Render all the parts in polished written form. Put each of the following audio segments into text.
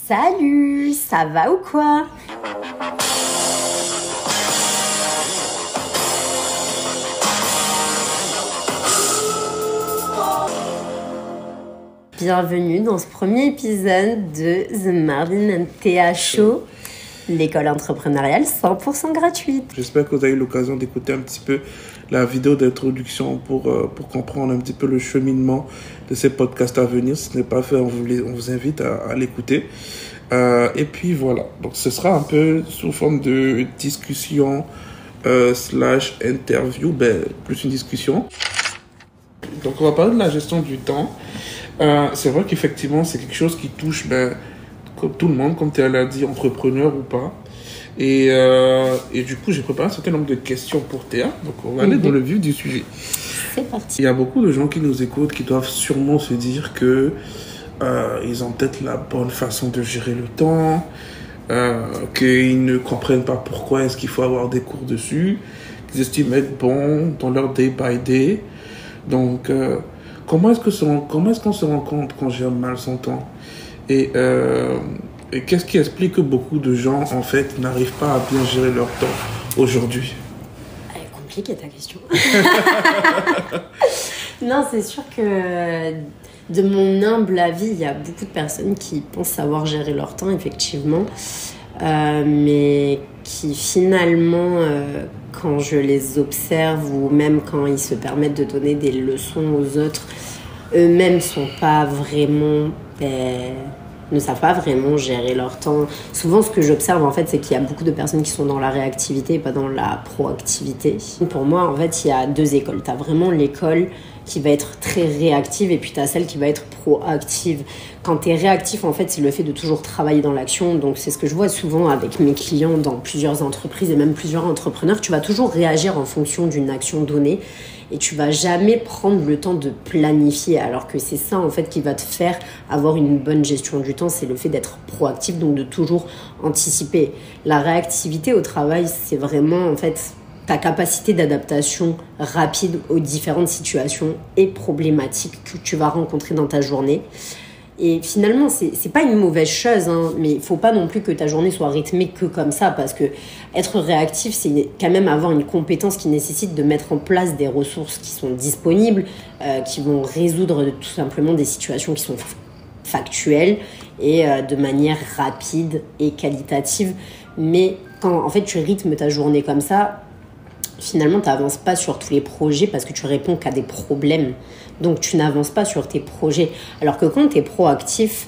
Salut, ça va ou quoi? Bienvenue dans ce premier épisode de The Marvin and Thea Show, l'école entrepreneuriale 100% gratuite. J'espère que vous avez eu l'occasion d'écouter un petit peu la vidéo d'introduction pour comprendre un petit peu le cheminement de ces podcasts à venir. Si ce n'est pas fait, on vous invite à l'écouter. Et puis voilà, donc ce sera un peu sous forme de discussion slash interview, plus une discussion. Donc on va parler de la gestion du temps. C'est vrai qu'effectivement c'est quelque chose qui touche comme tout le monde, comme tu l'as dit, entrepreneur ou pas. Et du coup j'ai préparé un certain nombre de questions pour Théa, donc on va aller dans le vif du sujet. C'est parti. Il y a beaucoup de gens qui nous écoutent qui doivent sûrement se dire que ils ont peut-être la bonne façon de gérer le temps, qu'ils ne comprennent pas pourquoi est-ce qu'il faut avoir des cours dessus, qu'ils estiment être bons dans leur day by day. Donc comment est-ce qu'on se rend compte qu'on gère mal son temps, et qu'est-ce qui explique que beaucoup de gens en fait n'arrivent pas à bien gérer leur temps aujourd'hui? Elle est compliquée ta question. Non, c'est sûr que de mon humble avis, il y a beaucoup de personnes qui pensent savoir gérer leur temps, effectivement, mais qui finalement, quand je les observe ou même quand ils se permettent de donner des leçons aux autres, eux-mêmes ne savent pas vraiment gérer leur temps. Souvent, ce que j'observe, en fait, c'est qu'il y a beaucoup de personnes qui sont dans la réactivité et pas dans la proactivité. Pour moi, en fait, il y a deux écoles. Tu as vraiment l'école qui va être très réactive et puis tu as celle qui va être proactive. Quand tu es réactif, en fait, c'est le fait de toujours travailler dans l'action. Donc, c'est ce que je vois souvent avec mes clients dans plusieurs entreprises et même plusieurs entrepreneurs. Tu vas toujours réagir en fonction d'une action donnée et tu vas jamais prendre le temps de planifier, alors que c'est ça, en fait, qui va te faire avoir une bonne gestion du temps. C'est le fait d'être proactif, donc de toujours anticiper. La réactivité au travail, c'est vraiment, en fait, ta capacité d'adaptation rapide aux différentes situations et problématiques que tu vas rencontrer dans ta journée. Et finalement, c'est pas une mauvaise chose, hein, mais il faut pas non plus que ta journée soit rythmée que comme ça, parce que être réactif, c'est quand même avoir une compétence qui nécessite de mettre en place des ressources qui sont disponibles, qui vont résoudre tout simplement des situations qui sont factuelles et de manière rapide et qualitative. Mais quand en fait tu rythmes ta journée comme ça, finalement, tu n'avances pas sur tous les projets parce que tu réponds qu'à des problèmes. Donc, tu n'avances pas sur tes projets. Alors que quand tu es proactif,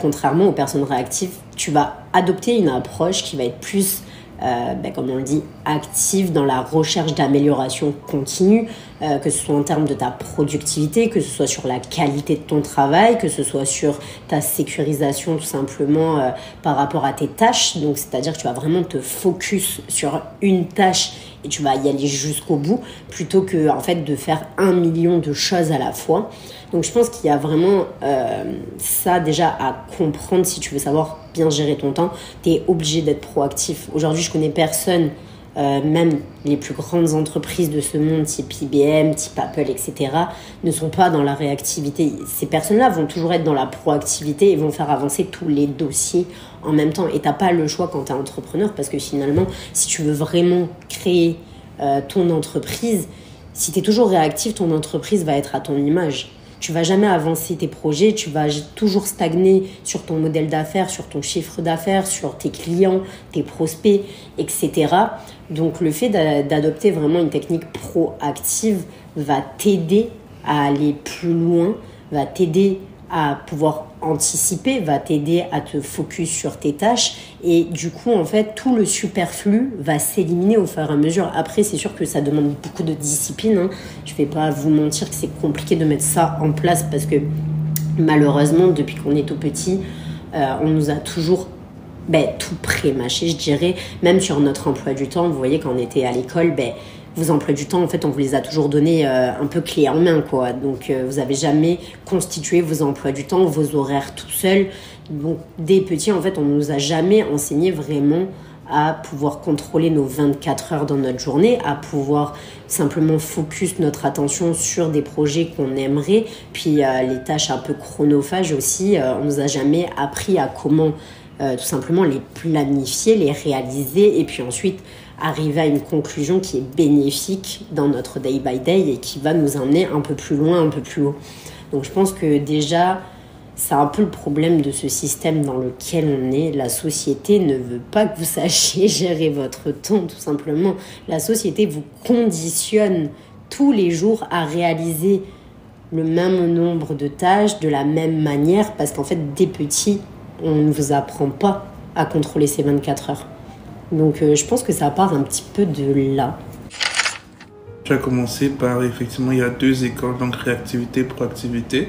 contrairement aux personnes réactives, tu vas adopter une approche qui va être plus, comme on le dit, active dans la recherche d'amélioration continue, que ce soit en termes de ta productivité, que ce soit sur la qualité de ton travail, que ce soit sur ta sécurisation tout simplement par rapport à tes tâches. Donc, c'est-à-dire que tu vas vraiment te focus sur une tâche et tu vas y aller jusqu'au bout, plutôt que en fait de faire 1 million de choses à la fois. Donc je pense qu'il y a vraiment ça déjà à comprendre. Si tu veux savoir bien gérer ton temps, tu es obligé d'être proactif. Aujourd'hui, je connais personne, même les plus grandes entreprises de ce monde, type IBM, type Apple, etc., ne sont pas dans la réactivité. Ces personnes-là vont toujours être dans la proactivité et vont faire avancer tous les dossiers en même temps. Et tu n'as pas le choix quand tu es entrepreneur, parce que finalement, si tu veux vraiment créer ton entreprise, si tu es toujours réactif, ton entreprise va être à ton image. Tu vas jamais avancer tes projets, tu vas toujours stagner sur ton modèle d'affaires, sur ton chiffre d'affaires, sur tes clients, tes prospects, etc. Donc le fait d'adopter vraiment une technique proactive va t'aider à aller plus loin, va t'aider à pouvoir anticiper, va t'aider à te focus sur tes tâches, et du coup en fait tout le superflu va s'éliminer au fur et à mesure. Après, c'est sûr que ça demande beaucoup de discipline, hein. Je vais pas vous mentir que c'est compliqué de mettre ça en place, parce que malheureusement depuis qu'on est tout petit, on nous a toujours tout pré-mâché, je dirais. Même sur notre emploi du temps, vous voyez, quand on était à l'école, vos emplois du temps, en fait, on vous les a toujours donnés un peu clés en main, quoi. Donc, vous n'avez jamais constitué vos emplois du temps, vos horaires tout seul. Donc, dès petits, en fait, on ne nous a jamais enseigné vraiment à pouvoir contrôler nos 24 heures dans notre journée, à pouvoir simplement focus notre attention sur des projets qu'on aimerait. Puis les tâches un peu chronophages aussi, on nous a jamais appris à comment tout simplement les planifier, les réaliser et puis ensuite arriver à une conclusion qui est bénéfique dans notre day by day et qui va nous emmener un peu plus loin, un peu plus haut. Donc je pense que déjà, c'est un peu le problème de ce système dans lequel on est. La société ne veut pas que vous sachiez gérer votre temps, tout simplement. La société vous conditionne tous les jours à réaliser le même nombre de tâches de la même manière parce qu'en fait, dès petit, on ne vous apprend pas à contrôler ces 24 heures. Donc je pense que ça part un petit peu de là. Tu as commencé par, effectivement, il y a 2 écoles, donc réactivité, proactivité.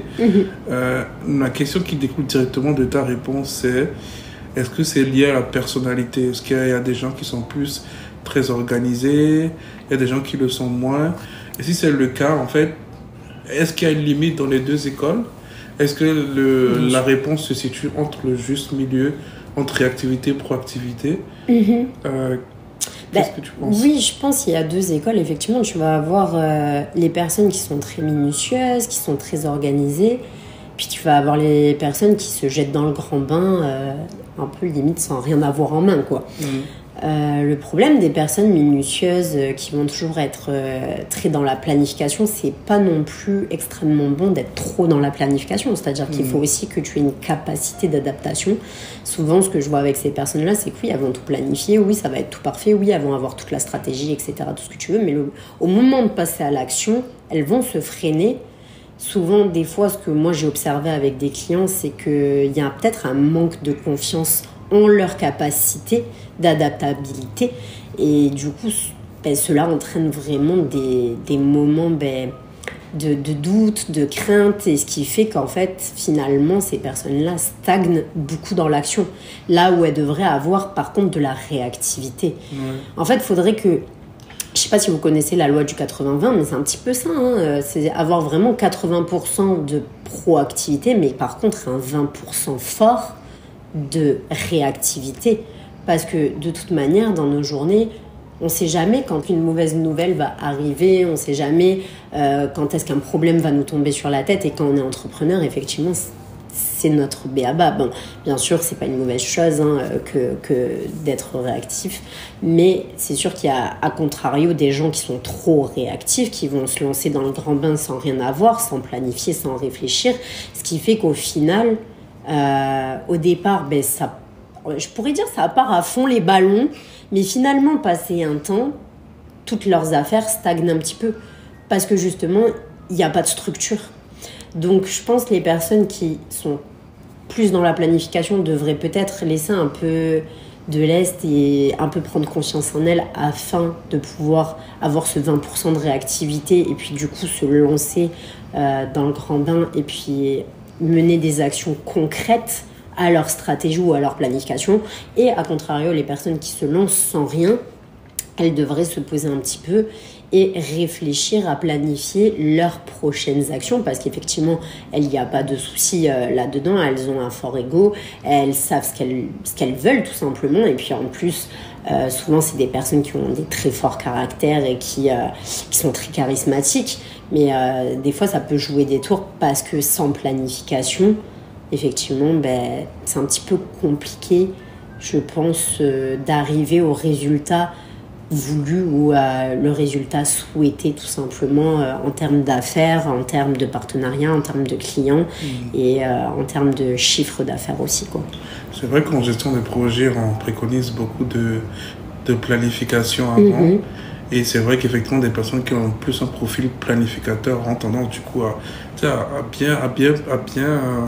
La question qui découle directement de ta réponse, c'est est-ce que c'est lié à la personnalité? Est-ce qu'il y a des gens qui sont plus très organisés? Il y a des gens qui le sont moins? Et si c'est le cas, en fait, est-ce qu'il y a une limite dans les 2 écoles? Est-ce que la réponse se situe entre le juste milieu, entre réactivité et proactivité? Qu'est-ce que tu penses? Oui, je pense qu'il y a 2 écoles. Effectivement, tu vas avoir les personnes qui sont très minutieuses, qui sont très organisées. Puis tu vas avoir les personnes qui se jettent dans le grand bain, un peu limite sans rien avoir en main, quoi. Le problème des personnes minutieuses qui vont toujours être très dans la planification, c'est pas non plus extrêmement bon d'être trop dans la planification. C'est-à-dire qu'il faut aussi que tu aies une capacité d'adaptation. Souvent, ce que je vois avec ces personnes-là, c'est que oui, elles vont tout planifier, oui, ça va être tout parfait, oui, elles vont avoir toute la stratégie, etc., tout ce que tu veux, mais au moment de passer à l'action, elles vont se freiner. Souvent, des fois, ce que moi j'ai observé avec des clients, c'est qu'il y a peut-être un manque de confiance en leur capacité d'adaptabilité et du coup cela entraîne vraiment des moments de doute, de crainte et ce qui fait qu'en fait finalement ces personnes-là stagnent beaucoup dans l'action là où elles devraient avoir par contre de la réactivité. En fait il faudrait que, je sais pas si vous connaissez la loi du 80-20, mais c'est un petit peu ça, hein. C'est avoir vraiment 80% de proactivité mais par contre un 20% fort de réactivité parce que de toute manière dans nos journées on ne sait jamais quand une mauvaise nouvelle va arriver, on ne sait jamais quand est-ce qu'un problème va nous tomber sur la tête et quand on est entrepreneur effectivement c'est notre b.a.-ba. Bon, bien sûr c'est pas une mauvaise chose que d'être réactif mais c'est sûr qu'il y a à contrario des gens qui sont trop réactifs qui vont se lancer dans le grand bain sans rien avoir, sans planifier, sans réfléchir, ce qui fait qu'au final au départ, je pourrais dire ça part à fond les ballons, mais finalement, passé un temps, toutes leurs affaires stagnent un petit peu parce que justement, il n'y a pas de structure. Donc, je pense que les personnes qui sont plus dans la planification devraient peut-être laisser un peu de lest et un peu prendre conscience en elles afin de pouvoir avoir ce 20% de réactivité et puis du coup se lancer dans le grand bain et puis mener des actions concrètes à leur stratégie ou à leur planification. Et à contrario, les personnes qui se lancent sans rien, elles devraient se poser un petit peu et réfléchir à planifier leurs prochaines actions parce qu'effectivement, il n'y a pas de souci là-dedans. Elles ont un fort ego, elles savent ce qu'elles veulent tout simplement. Et puis en plus, souvent, c'est des personnes qui ont des très forts caractères et qui sont très charismatiques. Mais des fois, ça peut jouer des tours parce que sans planification, effectivement, c'est un petit peu compliqué, je pense, d'arriver au résultat voulu ou le résultat souhaité tout simplement en termes d'affaires, en termes de partenariat, en termes de clients et en termes de chiffre d'affaires aussi, quoi. C'est vrai qu'en gestion de projet, on préconise beaucoup de planification avant. Et c'est vrai qu'effectivement, des personnes qui ont plus un profil planificateur ont tendance du coup à bien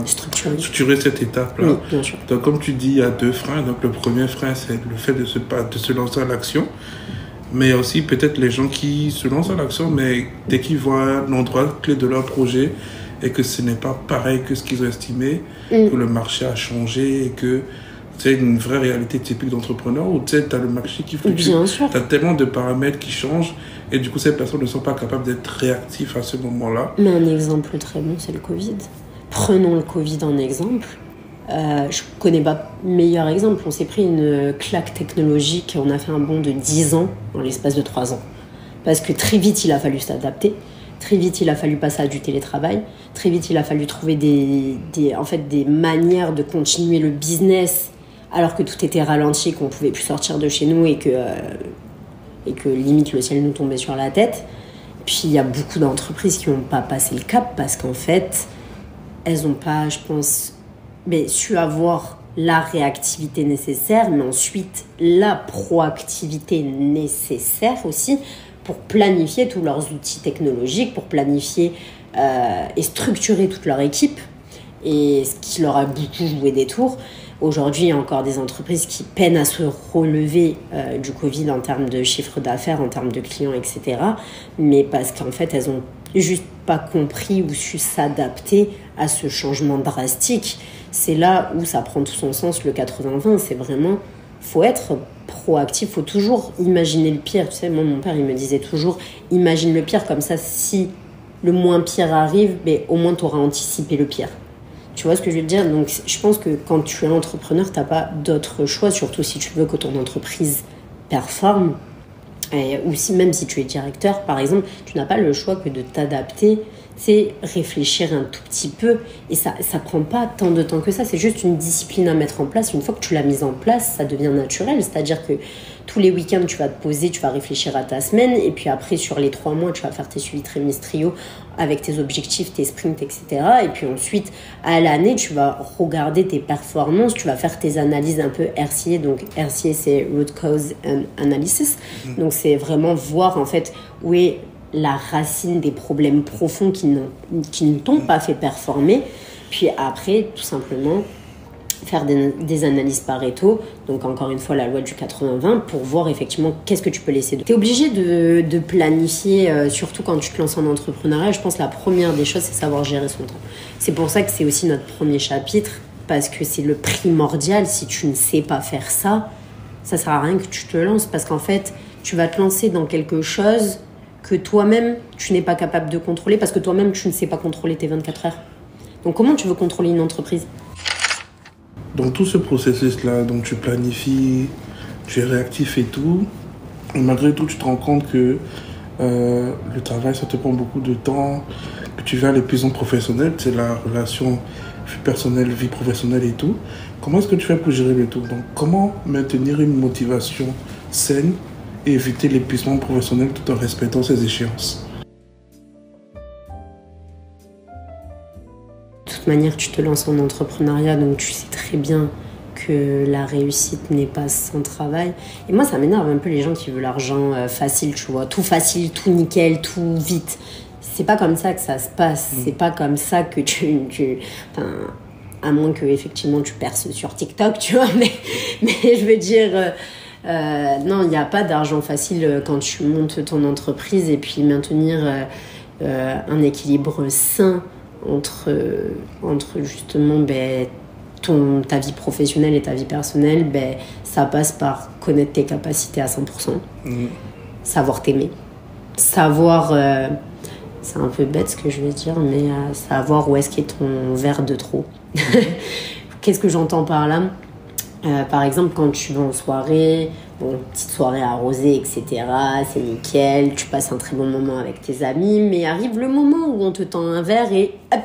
structurer cette étape-là. Oui, bien sûr. Donc, comme tu dis, il y a 2 freins. Donc, le premier frein, c'est le fait de se lancer à l'action. Mais aussi peut-être les gens qui se lancent à l'action, mais dès qu'ils voient l'endroit clé de leur projet et que ce n'est pas pareil que ce qu'ils ont estimé, que le marché a changé et que c'est une vraie réalité typique d'entrepreneur où tu as le marché qui fluctue. Tu as tellement de paramètres qui changent et du coup, ces personnes ne sont pas capables d'être réactifs à ce moment-là. Mais un exemple très bon, c'est le Covid. Prenons le Covid en exemple. Je connais pas meilleur exemple. On s'est pris une claque technologique, on a fait un bond de 10 ans dans l'espace de 3 ans. Parce que très vite, il a fallu s'adapter. Très vite, il a fallu passer à du télétravail. Très vite, il a fallu trouver des manières de continuer le business alors que tout était ralenti, qu'on pouvait plus sortir de chez nous et que limite le ciel nous tombait sur la tête. Puis il y a beaucoup d'entreprises qui n'ont pas passé le cap parce qu'en fait, elles n'ont pas, je pense, su avoir la réactivité nécessaire, mais ensuite la proactivité nécessaire aussi pour planifier tous leurs outils technologiques, pour planifier et structurer toute leur équipe, et ce qui leur a beaucoup joué des tours. Aujourd'hui, il y a encore des entreprises qui peinent à se relever du Covid en termes de chiffre d'affaires, en termes de clients, etc. Mais parce qu'en fait, elles n'ont juste pas compris ou su s'adapter à ce changement drastique. C'est là où ça prend tout son sens, le 80-20. C'est vraiment, faut être proactif, faut toujours imaginer le pire. Tu sais, moi, mon père, il me disait toujours, imagine le pire, comme ça, si le moins pire arrive, au moins, tu auras anticipé le pire. Tu vois ce que je veux dire? Donc, je pense que quand tu es entrepreneur, tu n'as pas d'autre choix, surtout si tu veux que ton entreprise performe. Ou même si tu es directeur, par exemple, tu n'as pas le choix que de t'adapter, c'est réfléchir un tout petit peu. Et ça prend pas tant de temps que ça, c'est juste une discipline à mettre en place. Une fois que tu l'as mise en place, ça devient naturel. C'est-à-dire que tous les week-ends, tu vas te poser, tu vas réfléchir à ta semaine. Et puis après, sur les 3 mois, tu vas faire tes suivis trimestriaux avec tes objectifs, tes sprints, etc. Et puis ensuite, à l'année, tu vas regarder tes performances, tu vas faire tes analyses un peu RCA. Donc RCA, c'est Root Cause Analysis. Donc c'est vraiment voir en fait où est la racine des problèmes profonds qui ne t'ont pas fait performer. Puis après, tout simplement, faire des analyses Pareto, donc encore une fois la loi du 80-20, pour voir effectivement qu'est-ce que tu peux laisser. Tu es obligé de planifier, surtout quand tu te lances en entrepreneuriat. Je pense que la première des choses, c'est savoir gérer son temps. C'est pour ça que c'est aussi notre premier chapitre, parce que c'est le primordial. Si tu ne sais pas faire ça, ça sert à rien que tu te lances, parce qu'en fait, tu vas te lancer dans quelque chose que toi-même, tu n'es pas capable de contrôler, parce que toi-même, tu ne sais pas contrôler tes 24 heures. Donc comment tu veux contrôler une entreprise ? Dans tout ce processus-là, donc tu planifies, tu es réactif et tout, et malgré tout, tu te rends compte que le travail, ça te prend beaucoup de temps, que tu vas à l'épuisement professionnel, c'est la relation vie personnelle, vie professionnelle et tout. Comment est-ce que tu fais pour gérer le tout ? Donc, comment maintenir une motivation saine et éviter l'épuisement professionnel tout en respectant ses échéances ? De toute manière, tu te lances en entrepreneuriat, donc tu sais très bien que la réussite n'est pas sans travail. Et moi, ça m'énerve un peu les gens qui veulent l'argent facile, tu vois. Tout facile, tout nickel, tout vite. C'est pas comme ça que ça se passe. C'est pas comme ça que enfin, à moins que effectivement tu perces sur TikTok, tu vois. Mais je veux dire... non, il n'y a pas d'argent facile quand tu montes ton entreprise, et puis maintenir un équilibre sain entre justement ta vie professionnelle et ta vie personnelle, ça passe par connaître tes capacités à 100%, savoir t'aimer, savoir, c'est un peu bête ce que je vais dire, mais savoir où est-ce qu'est ton verre de trop. Qu'est-ce que j'entends par là ? Par exemple, quand tu vas en soirée, petite soirée arrosée, etc., c'est nickel, tu passes un très bon moment avec tes amis, mais arrive le moment où on te tend un verre et hop,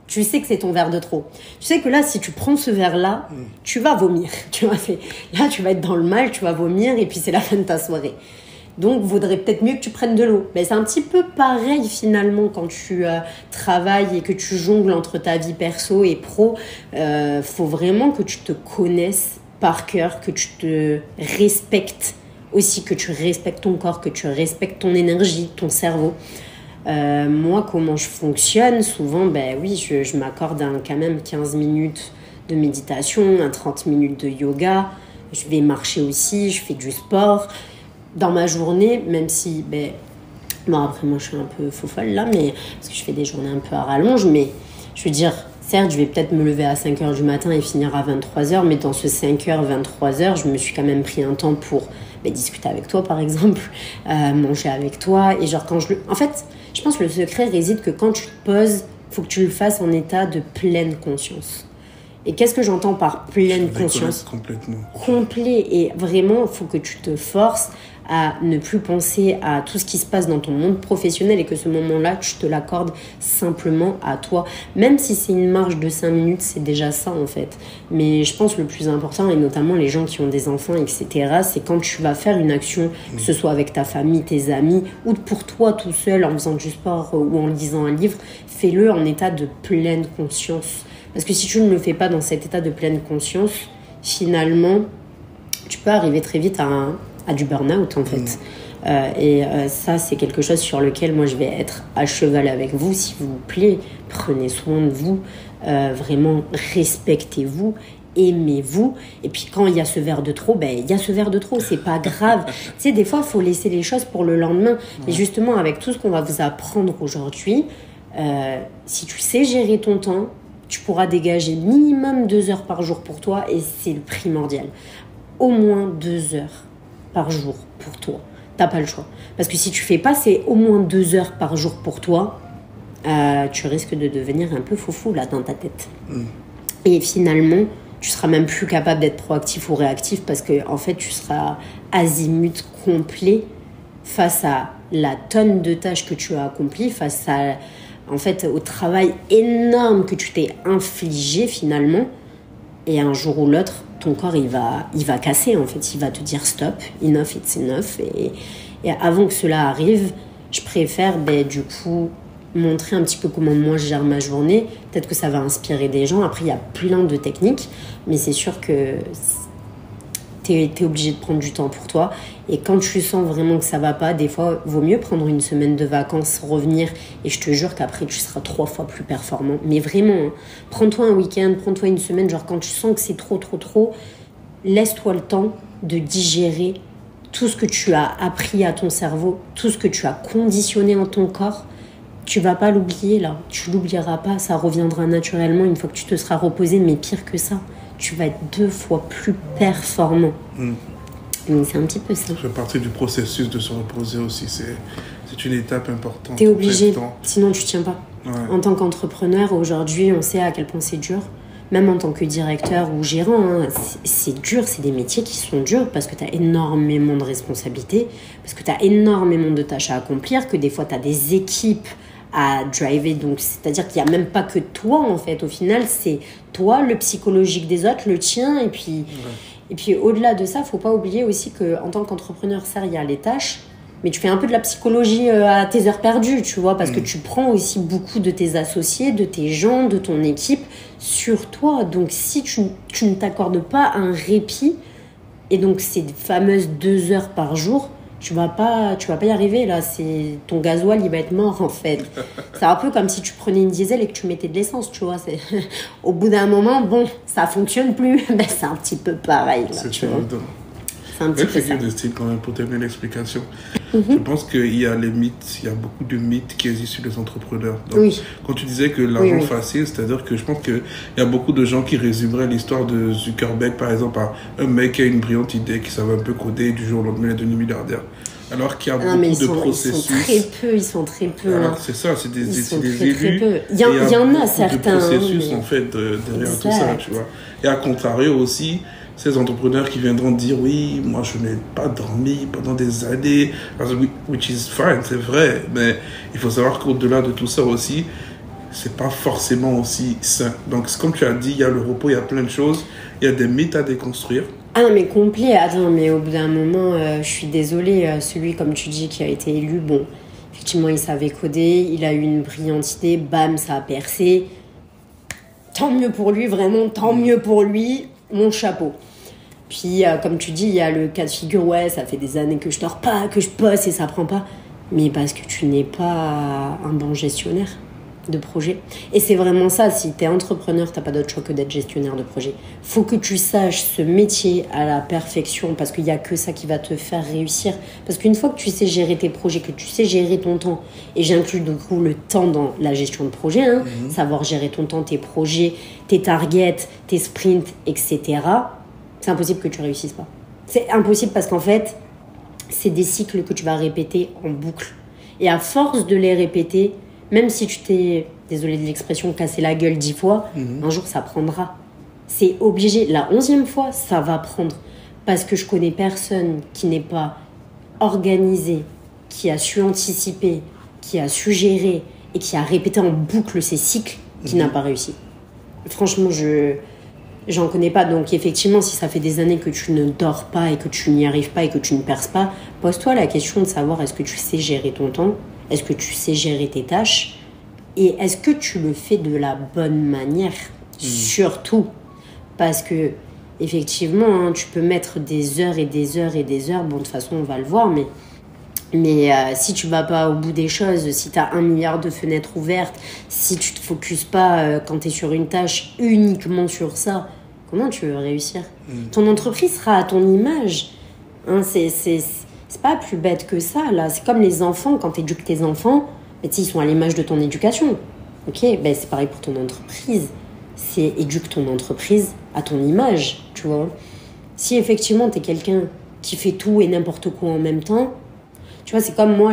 tu sais que c'est ton verre de trop. Tu sais que là, si tu prends ce verre-là, tu vas vomir. Tu vois, là, tu vas être dans le mal, tu vas vomir, et puis c'est la fin de ta soirée. Donc, vaudrait peut-être mieux que tu prennes de l'eau. Mais c'est un petit peu pareil, finalement, quand tu travailles et que tu jongles entre ta vie perso et pro. Faut vraiment que tu te connaisses par cœur, que tu te respectes aussi, que tu respectes ton corps, que tu respectes ton énergie, ton cerveau. Moi, comment je fonctionne, souvent, oui, je m'accorde quand même 15 minutes de méditation, 30 minutes de yoga. Je vais marcher aussi, je fais du sport. Dans ma journée, même si, après moi je suis un peu faux-folle là, mais parce que je fais des journées un peu à rallonge, mais je veux dire, certes, je vais peut-être me lever à 5h du matin et finir à 23h, mais dans ce 5h, 23h, je me suis quand même pris un temps pour discuter avec toi, par exemple, manger avec toi, et genre en fait, je pense que le secret réside que quand tu te poses, il faut que tu le fasses en état de pleine conscience. Et qu'est-ce que j'entends par pleine conscience? Complètement. Complet. Et vraiment, il faut que tu te forces à ne plus penser à tout ce qui se passe dans ton monde professionnel et que ce moment-là, tu te l'accordes simplement à toi. Même si c'est une marge de 5 minutes, c'est déjà ça en fait. Mais je pense le plus important, et notamment les gens qui ont des enfants, etc., c'est quand tu vas faire une action, que ce soit avec ta famille, tes amis, ou pour toi tout seul en faisant du sport ou en lisant un livre, fais-le en état de pleine conscience. Parce que si tu ne le fais pas dans cet état de pleine conscience, finalement, tu peux arriver très vite à du burn-out en fait. Ça, c'est quelque chose sur lequel moi je vais être à cheval avec vous, s'il vous plaît. Prenez soin de vous, vraiment respectez-vous, aimez-vous. Et puis quand il y a ce verre de trop, il y a ce verre de trop, c'est pas grave. Tu sais, des fois, il faut laisser les choses pour le lendemain. Et justement, avec tout ce qu'on va vous apprendre aujourd'hui, si tu sais gérer ton temps, tu pourras dégager minimum 2 heures par jour pour toi, et c'est le primordial. Au moins 2 heures par jour pour toi. T'as pas le choix. Parce que si tu fais pas ces au moins 2 heures par jour pour toi, tu risques de devenir un peu foufou là dans ta tête. Et finalement, tu seras même plus capable d'être proactif ou réactif parce que en fait, tu seras azimut complet face à la tonne de tâches que tu as accomplies, face à au travail énorme que tu t'es infligé finalement. Et un jour ou l'autre, ton corps, il va casser, en fait. Il va te dire stop, enough, it's enough. Et avant que cela arrive, je préfère, du coup, montrer un petit peu comment moi je gère ma journée. Peut-être que ça va inspirer des gens. Après, il y a plein de techniques, mais c'est sûr que t'es obligé de prendre du temps pour toi. Et quand tu sens vraiment que ça va pas, des fois, vaut mieux prendre une semaine de vacances, revenir, et je te jure qu'après, tu seras 3 fois plus performant. Mais vraiment, prends-toi un week-end, prends-toi une semaine, genre quand tu sens que c'est trop, laisse-toi le temps de digérer tout ce que tu as appris à ton cerveau, tout ce que tu as conditionné en ton corps. Tu vas pas l'oublier là, tu l'oublieras pas, ça reviendra naturellement une fois que tu te seras reposé, mais pire que ça, tu vas être 2 fois plus performant. Donc c'est un petit peu ça. Ça fait partie du processus de se reposer aussi, c'est une étape importante. T'es obligé, sinon tu tiens pas. Ouais. En tant qu'entrepreneur, aujourd'hui, on sait à quel point c'est dur. Même en tant que directeur ou gérant, c'est dur, c'est des métiers qui sont durs parce que tu as énormément de responsabilités, parce que tu as énormément de tâches à accomplir, que des fois tu as des équipes à driver, donc c'est-à-dire qu'il n'y a même pas que toi en fait, au final c'est toi, le psychologique des autres, le tien, et puis au-delà de ça, faut pas oublier aussi qu'en tant qu'entrepreneur, certes il y a les tâches, mais tu fais un peu de la psychologie à tes heures perdues, tu vois, parce que tu prends aussi beaucoup de tes associés, de tes gens, de ton équipe sur toi. Donc si tu ne t'accordes pas un répit, et donc ces fameuses 2 heures par jour, tu vas pas y arriver là. Ton gasoil, il va être mort en fait. C'est un peu comme si tu prenais une diesel et que tu mettais de l'essence, tu vois. Au bout d'un moment, bon, ça fonctionne plus. C'est un petit peu pareil là. C'est tu vois. C'est un petit peu ça. De style quand même pour terminer l'explication. Je pense qu'il y a les mythes, il y a beaucoup de mythes qui existent sur les entrepreneurs. Donc, quand tu disais que l'argent facile, c'est-à-dire que je pense qu'il y a beaucoup de gens qui résumeraient l'histoire de Zuckerberg, par exemple, à un mec qui a une brillante idée, qui savait un peu coder, du jour au lendemain, il est devenu milliardaire. Alors qu'il y a beaucoup de processus. Ils sont très peu. Alors, c'est ça, c'est des élus. Très peu. Il y en a certains. Il y a beaucoup de processus, en fait, derrière tout ça, tu vois. Et à contrario aussi, ces entrepreneurs qui viendront dire oui, moi je n'ai pas dormi pendant des années, which is fine, c'est vrai, mais il faut savoir qu'au-delà de tout ça aussi, c'est pas forcément aussi sain. Donc comme tu as dit, il y a le repos, il y a plein de choses, il y a des mythes à déconstruire. Ah non mais complet, attends, mais au bout d'un moment, je suis désolée, celui comme tu dis qui a été élu, bon, effectivement il savait coder, il a eu une brillante idée, bam, ça a percé, tant mieux pour lui, vraiment, tant mieux pour lui, mon chapeau. Puis, comme tu dis, il y a le cas de figure, ouais, ça fait des années que je dors pas, que je bosse et ça prend pas. Mais parce que tu n'es pas un bon gestionnaire de projet. Et c'est vraiment ça, si tu es entrepreneur, tu n'as pas d'autre choix que d'être gestionnaire de projet. Faut que tu saches ce métier à la perfection parce qu'il n'y a que ça qui va te faire réussir. Parce qu'une fois que tu sais gérer tes projets, que tu sais gérer ton temps, et j'inclus du coup le temps dans la gestion de projet, savoir gérer ton temps, tes projets, tes targets, tes sprints, etc., c'est impossible que tu réussisses pas. C'est impossible parce qu'en fait, c'est des cycles que tu vas répéter en boucle. Et à force de les répéter, même si tu t'es, désolé de l'expression, cassé la gueule 10 fois, un jour ça prendra. C'est obligé. La 11e fois, ça va prendre. Parce que je connais personne qui n'est pas organisé, qui a su anticiper, qui a su gérer et qui a répété en boucle ces cycles, qui n'a pas réussi. Franchement, j'en connais pas. Donc effectivement, si ça fait des années que tu ne dors pas et que tu n'y arrives pas et que tu ne perces pas, pose-toi la question de savoir est-ce que tu sais gérer ton temps, est-ce que tu sais gérer tes tâches et est-ce que tu le fais de la bonne manière, surtout. Parce que effectivement, hein, tu peux mettre des heures et des heures et des heures. Bon, de toute façon, on va le voir, mais si tu vas pas au bout des choses, si tu as 1 milliard de fenêtres ouvertes, si tu te focuses pas quand tu es sur une tâche uniquement sur ça, comment tu veux réussir ? Ton entreprise sera à ton image. Hein, c'est pas plus bête que ça, là. C'est comme les enfants, quand tu éduques tes enfants, ils sont à l'image de ton éducation. Ok, c'est pareil pour ton entreprise. C'est éduque ton entreprise à ton image, tu vois. Si effectivement tu es quelqu'un qui fait tout et n'importe quoi en même temps, tu vois, c'est comme moi,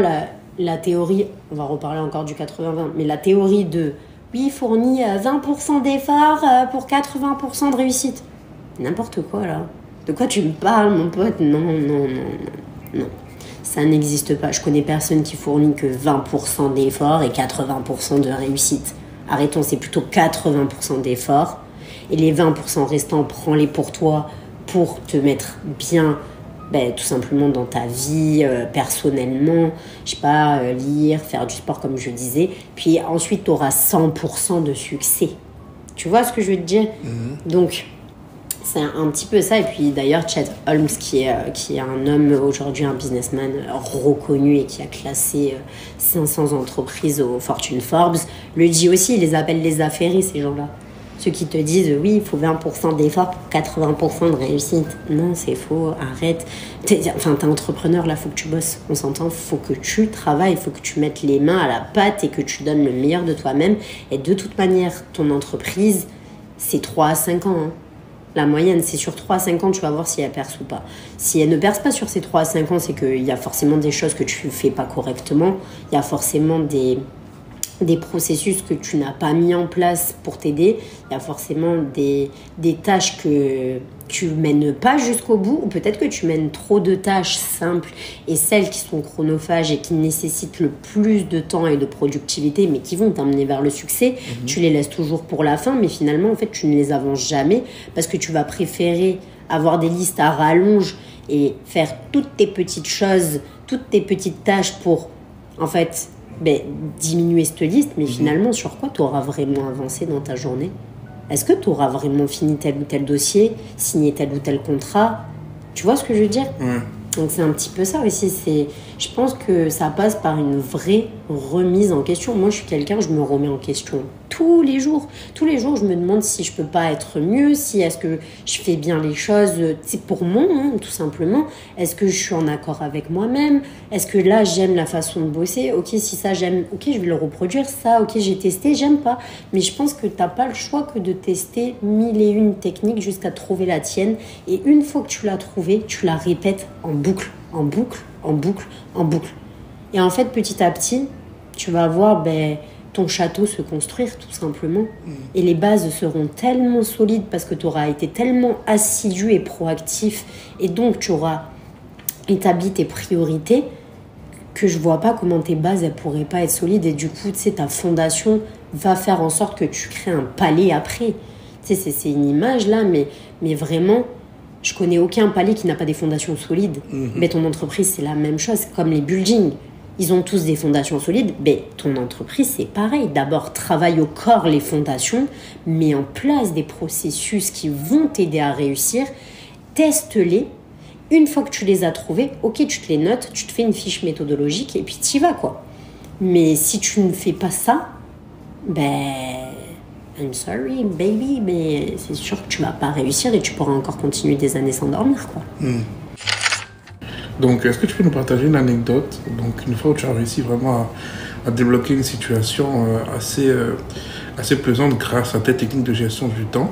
la théorie, on va reparler encore du 80-20, mais la théorie de, oui, fournit 20% d'efforts pour 80% de réussite. N'importe quoi, là. De quoi tu me parles, mon pote ? Non. Ça n'existe pas. Je connais personne qui fournit que 20% d'efforts et 80% de réussite. Arrêtons, c'est plutôt 80% d'efforts. Et les 20% restants, prends-les pour toi, pour te mettre bien... tout simplement dans ta vie, personnellement, je sais pas, lire, faire du sport comme je disais, puis ensuite tu auras 100% de succès. Tu vois ce que je veux te dire ? Donc, c'est un petit peu ça. Et puis d'ailleurs, Chet Holmes, qui est un homme aujourd'hui, un businessman reconnu et qui a classé 500 entreprises au Fortune Forbes, le dit aussi, il les appelle les affairés, ces gens-là. Ceux qui te disent, oui, il faut 20% d'effort pour 80% de réussite. Non, c'est faux, arrête. T'es entrepreneur, là, il faut que tu bosses. On s'entend, il faut que tu travailles, il faut que tu mettes les mains à la pâte et que tu donnes le meilleur de toi-même. Et de toute manière, ton entreprise, c'est 3 à 5 ans. Hein. La moyenne, c'est sur 3 à 5 ans, tu vas voir si elle perce ou pas. Si elle ne perce pas sur ces 3 à 5 ans, c'est qu'il y a forcément des choses que tu ne fais pas correctement. Il y a forcément des processus que tu n'as pas mis en place pour t'aider. Il y a forcément des tâches que tu mènes pas jusqu'au bout, ou peut-être que tu mènes trop de tâches simples et celles qui sont chronophages et qui nécessitent le plus de temps et de productivité, mais qui vont t'amener vers le succès. Tu les laisses toujours pour la fin, mais finalement, en fait, tu ne les avances jamais parce que tu vas préférer avoir des listes à rallonge et faire toutes tes petites choses, toutes tes petites tâches pour, en fait, diminuer cette liste, mais finalement, sur quoi tu auras vraiment avancé dans ta journée ? Est-ce que tu auras vraiment fini tel ou tel dossier, signé tel ou tel contrat ? Tu vois ce que je veux dire ? Donc c'est un petit peu ça aussi. Je pense que ça passe par une vraie remise en question. Moi, je suis quelqu'un, je me remets en question tous les jours. Tous les jours, je me demande si je peux pas être mieux, si est-ce que je fais bien les choses, c'est pour moi, hein, tout simplement. Est-ce que je suis en accord avec moi-même ? Est-ce que là, j'aime la façon de bosser ? Ok, si ça, j'aime, ok, je vais le reproduire. Ça, ok, j'ai testé, j'aime pas. Mais je pense que t'as pas le choix que de tester 1001 techniques jusqu'à trouver la tienne. Et une fois que tu l'as trouvée, tu la répètes en boucle, en boucle, en boucle, en boucle. Et en fait, petit à petit, tu vas voir ton château se construire, tout simplement. Et les bases seront tellement solides parce que tu auras été tellement assidu et proactif. Et donc, tu auras établi tes priorités que je vois pas comment tes bases, elles pourraient pas être solides. Et du coup, tu sais, ta fondation va faire en sorte que tu crées un palais après. Tu sais, c'est une image là, mais vraiment... Je connais aucun palais qui n'a pas des fondations solides. Mais ton entreprise, c'est la même chose, comme les buildings. Ils ont tous des fondations solides. Mais ton entreprise, c'est pareil. D'abord, travaille au corps les fondations, mets en place des processus qui vont t'aider à réussir. Teste-les. Une fois que tu les as trouvés, ok, tu te les notes, tu te fais une fiche méthodologique et puis t'y vas, quoi. Mais si tu ne fais pas ça, I'm sorry, baby, mais c'est sûr que tu vas pas réussir et tu pourras encore continuer des années sans dormir, quoi. Donc, est-ce que tu peux nous partager une anecdote ? Donc, une fois où tu as réussi vraiment à débloquer une situation assez pesante grâce à tes techniques de gestion du temps.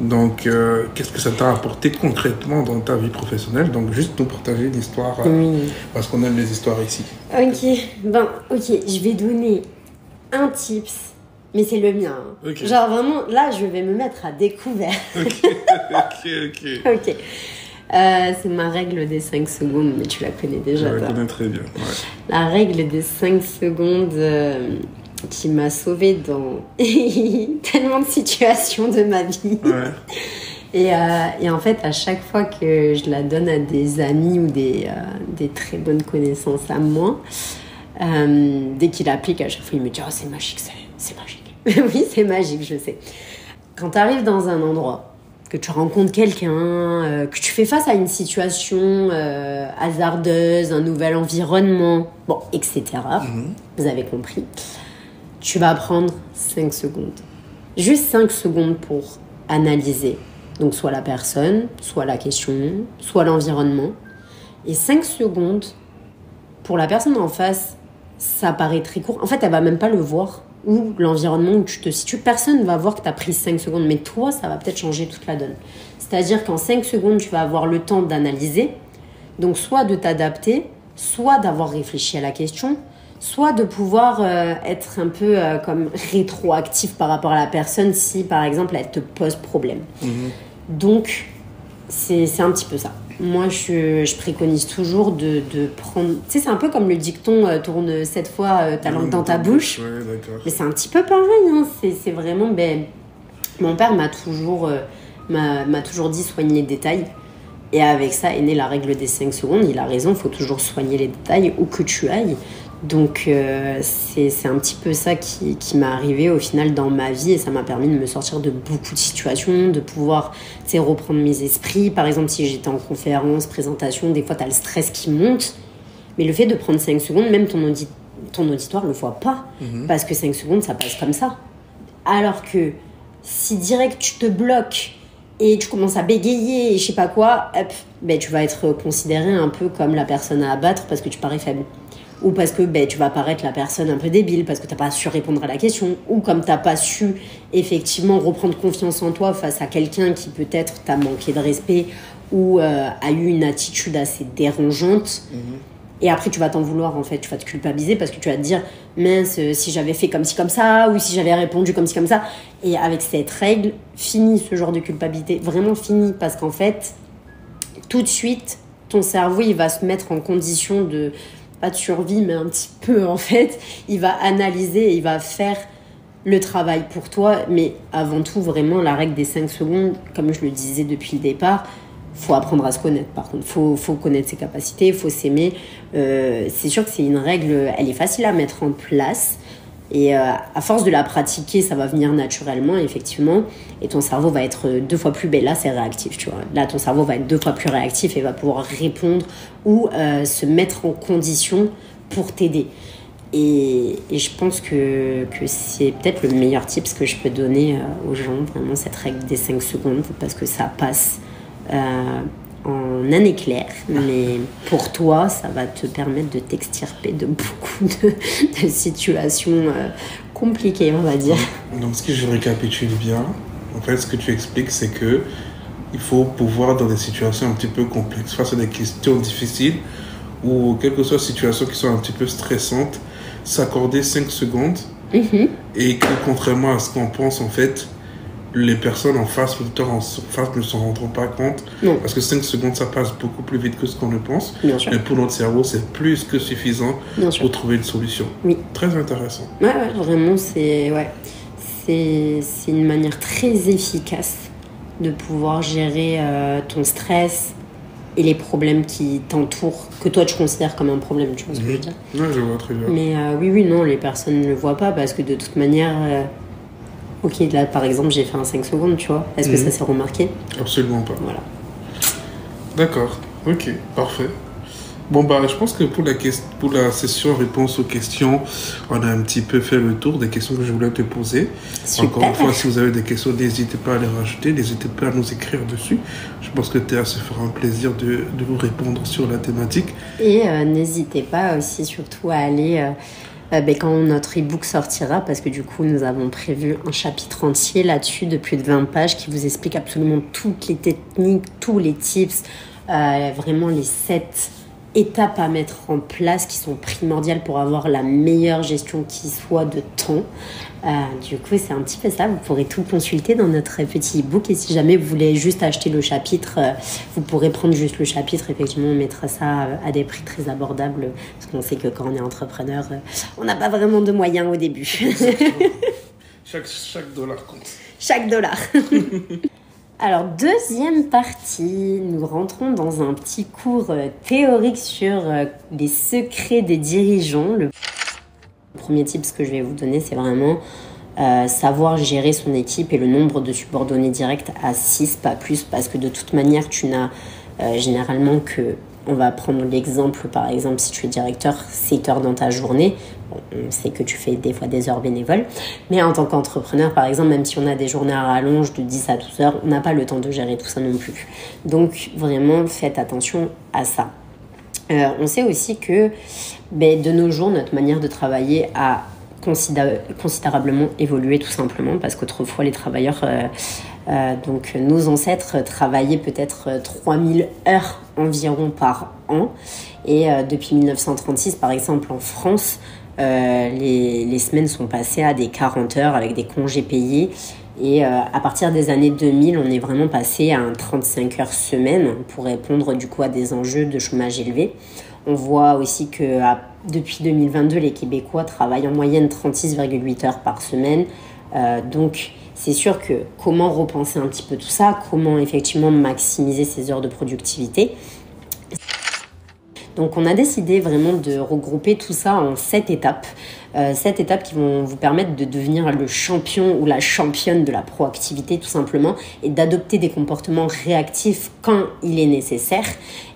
Donc, qu'est-ce que ça t'a apporté concrètement dans ta vie professionnelle ? Donc, juste nous partager l'histoire, parce qu'on aime les histoires ici. Ok, je vais donner un tips Mais c'est le mien. Okay. Genre vraiment, là, je vais me mettre à découvert. Ok. C'est ma règle des 5 secondes, mais tu la connais déjà. Je la connais très bien. Ouais. La règle des 5 secondes qui m'a sauvée dans tellement de situations de ma vie. Ouais. Et en fait, à chaque fois que je la donne à des amis ou des très bonnes connaissances à moi, dès qu'il applique, à chaque fois, il me dit « Oh, c'est magique, c'est magique. » Oui, c'est magique, je sais. Quand tu arrives dans un endroit, que tu rencontres quelqu'un, que tu fais face à une situation hasardeuse, un nouvel environnement, bon, etc. Vous avez compris. Tu vas prendre 5 secondes. Juste 5 secondes pour analyser. Donc, soit la personne, soit la question, soit l'environnement. Et 5 secondes, pour la personne en face, ça paraît très court. En fait, elle va même pas le voir. Ou l'environnement où tu te situes, personne ne va voir que tu as pris 5 secondes. Mais toi, ça va peut-être changer toute la donne. C'est-à-dire qu'en 5 secondes, tu vas avoir le temps d'analyser. Donc, soit de t'adapter, soit d'avoir réfléchi à la question, soit de pouvoir être un peu comme rétroactif par rapport à la personne si, par exemple, elle te pose problème. Donc, c'est un petit peu ça. Moi, je préconise toujours de prendre... Tu sais, c'est un peu comme le dicton « tourne 7 fois ta langue dans ta bouche ». Ouais, d'accord. Mais c'est un petit peu pareil. Hein. C'est vraiment... mon père m'a toujours dit « soigne les détails ». Et avec ça est née la règle des 5 secondes. Il a raison, il faut toujours soigner les détails où que tu ailles. Donc, c'est un petit peu ça qui m'est arrivé au final dans ma vie et ça m'a permis de me sortir de beaucoup de situations, de pouvoir reprendre mes esprits. Par exemple, si j'étais en conférence, présentation, des fois, tu as le stress qui monte. Mais le fait de prendre 5 secondes, même ton auditoire ne le voit pas. Parce que 5 secondes, ça passe comme ça. Alors que si direct, tu te bloques et tu commences à bégayer et je sais pas quoi, hop, tu vas être considéré un peu comme la personne à abattre parce que tu parais faible. Ou parce que tu vas paraître la personne un peu débile, parce que tu n'as pas su répondre à la question, ou comme tu n'as pas su effectivement reprendre confiance en toi face à quelqu'un qui peut-être t'a manqué de respect ou a eu une attitude assez dérangeante. Et après, tu vas t'en vouloir, en fait, tu vas te culpabiliser parce que tu vas te dire « mince, si j'avais fait comme ci, comme ça, ou si j'avais répondu comme ci, comme ça ». Et avec cette règle, fini ce genre de culpabilité, vraiment fini, parce qu'en fait, tout de suite, ton cerveau, il va se mettre en condition de... pas de survie, mais un petit peu en fait, il va analyser et il va faire le travail pour toi. Mais avant tout, vraiment, la règle des 5 secondes, comme je le disais depuis le départ, faut apprendre à se connaître. Par contre, faut connaître ses capacités, il faut s'aimer. C'est sûr que c'est une règle, elle est facile à mettre en place. Et à force de la pratiquer, ça va venir naturellement, effectivement. Et ton cerveau va être 2 fois plus... là, c'est réactif, tu vois. Là, ton cerveau va être 2 fois plus réactif et va pouvoir répondre ou se mettre en condition pour t'aider. Et je pense que c'est peut-être le meilleur tips que je peux donner aux gens, vraiment, cette règle des 5 secondes, parce que ça passe en un éclair, mais pour toi, ça va te permettre de t'extirper de beaucoup de situations compliquées, on va dire. Donc, ce que je récapitule bien, en fait, ce que tu expliques, c'est que il faut pouvoir, dans des situations un petit peu complexes, face à des questions difficiles, ou quelle que soit les situations qui sont un petit peu stressantes, s'accorder 5 secondes, et que, contrairement à ce qu'on pense, en fait, les personnes en face ne s'en rendront pas compte. Non. Parce que 5 secondes, ça passe beaucoup plus vite que ce qu'on le pense. Bien sûr. Mais pour notre cerveau, c'est plus que suffisant pour trouver une solution. Oui. Très intéressant. Ouais, vraiment, c'est une manière très efficace de pouvoir gérer ton stress et les problèmes qui t'entourent, que toi tu considères comme un problème, tu vois ce que je veux dire. Ouais, je vois très bien. Mais oui, non, les personnes ne le voient pas parce que de toute manière... Ok, là par exemple j'ai fait un 5 secondes, tu vois. Est-ce que ça s'est remarqué ? Absolument pas. Voilà. D'accord, ok, parfait. Bon, je pense que pour la session réponse aux questions, on a un petit peu fait le tour des questions que je voulais te poser. Super. Encore une fois, si vous avez des questions, n'hésitez pas à les rajouter, n'hésitez pas à nous écrire dessus. Je pense que Théa se fera un plaisir de vous répondre sur la thématique. Et n'hésitez pas aussi surtout à aller... quand notre e-book sortira, parce que du coup, nous avons prévu un chapitre entier là-dessus de plus de 20 pages qui vous explique absolument toutes les techniques, tous les tips, vraiment les 7 étapes à mettre en place qui sont primordiales pour avoir la meilleure gestion qui soit de temps. Du coup, c'est un petit peu ça. Vous pourrez tout consulter dans notre petit e-book. Et si jamais vous voulez juste acheter le chapitre, vous pourrez prendre juste le chapitre. Effectivement, on mettra ça à des prix très abordables. Parce qu'on sait que quand on est entrepreneur, on n'a pas vraiment de moyens au début. Chaque dollar compte. Chaque dollar. Alors, deuxième partie, nous rentrons dans un petit cours théorique sur les secrets des dirigeants. Le premier tip que je vais vous donner, c'est vraiment savoir gérer son équipe et le nombre de subordonnés directs à 6, pas plus, parce que de toute manière, tu n'as généralement que... On va prendre l'exemple, par exemple, si tu es directeur, 7 heures dans ta journée. Bon, on sait que tu fais des fois des heures bénévoles. Mais en tant qu'entrepreneur, par exemple, même si on a des journées à rallonge de 10 à 12 heures, on n'a pas le temps de gérer tout ça non plus. Donc, vraiment, faites attention à ça. On sait aussi que de nos jours, notre manière de travailler a considérablement évolué tout simplement parce qu'autrefois, les travailleurs... donc nos ancêtres travaillaient peut-être 3000 heures environ par an et depuis 1936 par exemple en France les semaines sont passées à des 40 heures avec des congés payés et à partir des années 2000 on est vraiment passé à un 35 heures semaine pour répondre du coup à des enjeux de chômage élevé. On voit aussi que depuis 2022 les Québécois travaillent en moyenne 36,8 heures par semaine donc c'est sûr que comment repenser un petit peu tout ça, comment effectivement maximiser ces heures de productivité. Donc on a décidé vraiment de regrouper tout ça en 7 étapes. 7 étapes qui vont vous permettre de devenir le champion ou la championne de la proactivité tout simplement et d'adopter des comportements réactifs quand il est nécessaire.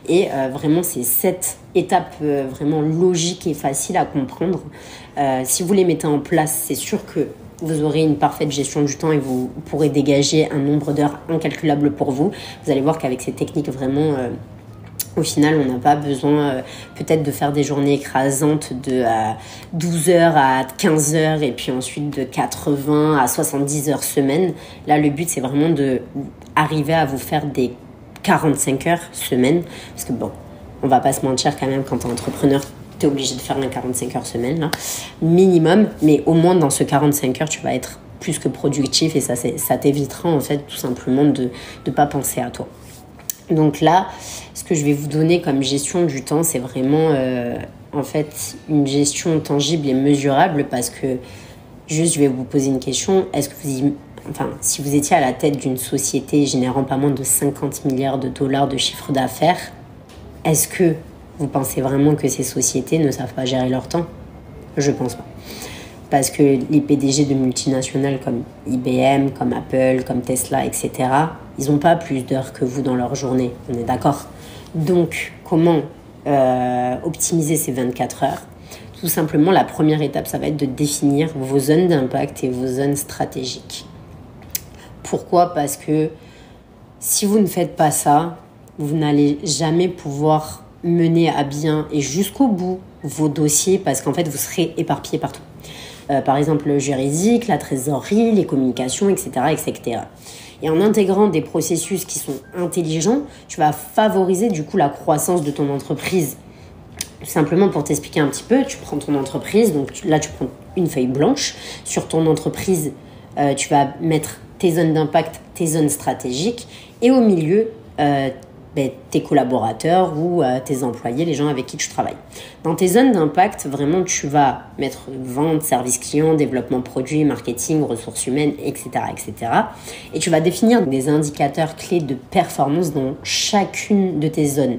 Et vraiment ces 7 étapes vraiment logiques et faciles à comprendre. Si vous les mettez en place, c'est sûr que vous aurez une parfaite gestion du temps et vous pourrez dégager un nombre d'heures incalculable pour vous. Vous allez voir qu'avec ces techniques, vraiment, au final, on n'a pas besoin peut-être de faire des journées écrasantes de 12 heures à 15 heures et puis ensuite de 80 à 70 heures semaine. Là, le but, c'est vraiment d'arriver à vous faire des 45 heures semaine. Parce que bon, on va pas se mentir quand même quand t'es entrepreneur, t'es obligé de faire un 45 heures semaine, là, minimum. Mais au moins, dans ce 45 heures, tu vas être plus que productif et ça t'évitera, en fait, tout simplement de ne pas penser à toi. Donc là, ce que je vais vous donner comme gestion du temps, c'est vraiment, en fait, une gestion tangible et mesurable parce que, juste, je vais vous poser une question. Est-ce que si vous étiez à la tête d'une société générant pas moins de 50 milliards de dollars de chiffre d'affaires, est-ce que vous pensez vraiment que ces sociétés ne savent pas gérer leur temps ? Je pense pas. Parce que les PDG de multinationales comme IBM, comme Apple, comme Tesla, etc., ils n'ont pas plus d'heures que vous dans leur journée. On est d'accord ? Donc, comment optimiser ces 24 heures ? Tout simplement, la première étape, ça va être de définir vos zones d'impact et vos zones stratégiques. Pourquoi ? Parce que si vous ne faites pas ça, vous n'allez jamais pouvoir mener à bien et jusqu'au bout vos dossiers parce qu'en fait, vous serez éparpillés partout. Par exemple, le juridique, la trésorerie, les communications, etc., etc. Et en intégrant des processus qui sont intelligents, tu vas favoriser du coup la croissance de ton entreprise. Tout simplement pour t'expliquer un petit peu, tu prends ton entreprise, donc là tu prends une feuille blanche. Sur ton entreprise, tu vas mettre tes zones d'impact, tes zones stratégiques et au milieu, tes collaborateurs ou tes employés, les gens avec qui tu travailles. Dans tes zones d'impact, vraiment, tu vas mettre vente, service client, développement produit, marketing, ressources humaines, etc., etc. Et tu vas définir des indicateurs clés de performance dans chacune de tes zones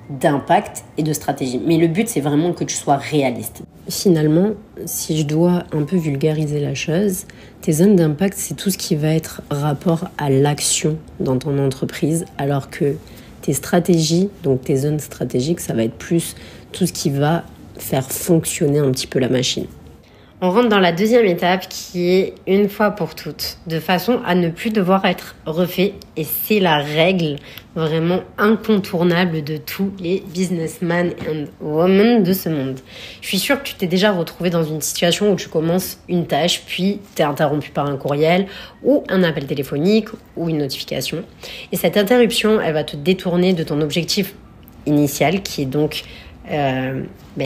d'impact et de stratégie. Mais le but, c'est vraiment que tu sois réaliste. Finalement, si je dois un peu vulgariser la chose, tes zones d'impact, c'est tout ce qui va être rapport à l'action dans ton entreprise, alors que tes stratégies, donc tes zones stratégiques, ça va être plus tout ce qui va faire fonctionner un petit peu la machine. On rentre dans la deuxième étape qui est une fois pour toutes, de façon à ne plus devoir être refait. Et c'est la règle vraiment incontournable de tous les businessmen and women de ce monde. Je suis sûre que tu t'es déjà retrouvé dans une situation où tu commences une tâche, puis tu es interrompu par un courriel ou un appel téléphonique ou une notification. Et cette interruption, elle va te détourner de ton objectif initial qui est donc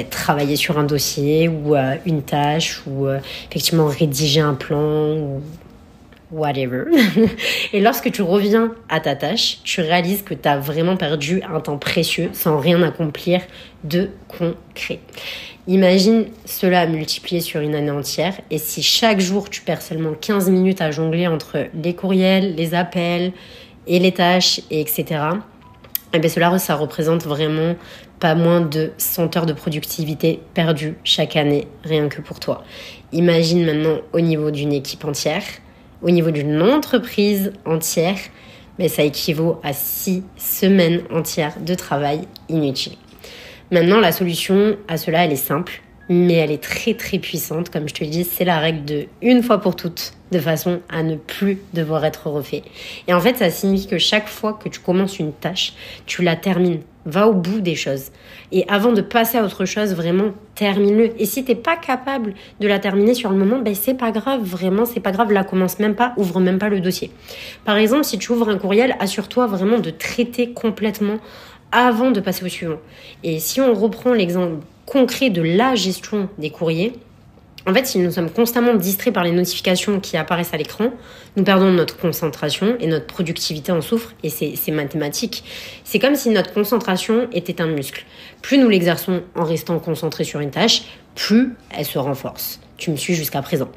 travailler sur un dossier ou une tâche ou effectivement rédiger un plan ou whatever. Et lorsque tu reviens à ta tâche, tu réalises que tu as vraiment perdu un temps précieux sans rien accomplir de concret. Imagine cela multiplié sur une année entière et si chaque jour tu perds seulement 15 minutes à jongler entre les courriels, les appels et les tâches, etc. Cela, ça représente vraiment pas moins de 100 heures de productivité perdues chaque année, rien que pour toi. Imagine maintenant au niveau d'une équipe entière, au niveau d'une entreprise entière, ça équivaut à 6 semaines entières de travail inutile. Maintenant, la solution à cela, elle est simple, mais elle est très très puissante. Comme je te le dis, c'est la règle de une fois pour toutes, de façon à ne plus devoir être refait. Et en fait, ça signifie que chaque fois que tu commences une tâche, tu la termines. Va au bout des choses. Et avant de passer à autre chose, vraiment, termine-le. Et si t'es pas capable de la terminer sur le moment, c'est pas grave, vraiment, c'est pas grave, la commence même pas, ouvre même pas le dossier. Par exemple, si tu ouvres un courriel, assure-toi vraiment de traiter complètement avant de passer au suivant. Et si on reprend l'exemple concret de la gestion des courriers, en fait, si nous sommes constamment distraits par les notifications qui apparaissent à l'écran, nous perdons notre concentration et notre productivité en souffre et c'est mathématique. C'est comme si notre concentration était un muscle. Plus nous l'exerçons en restant concentrés sur une tâche, plus elle se renforce. Tu me suis jusqu'à présent.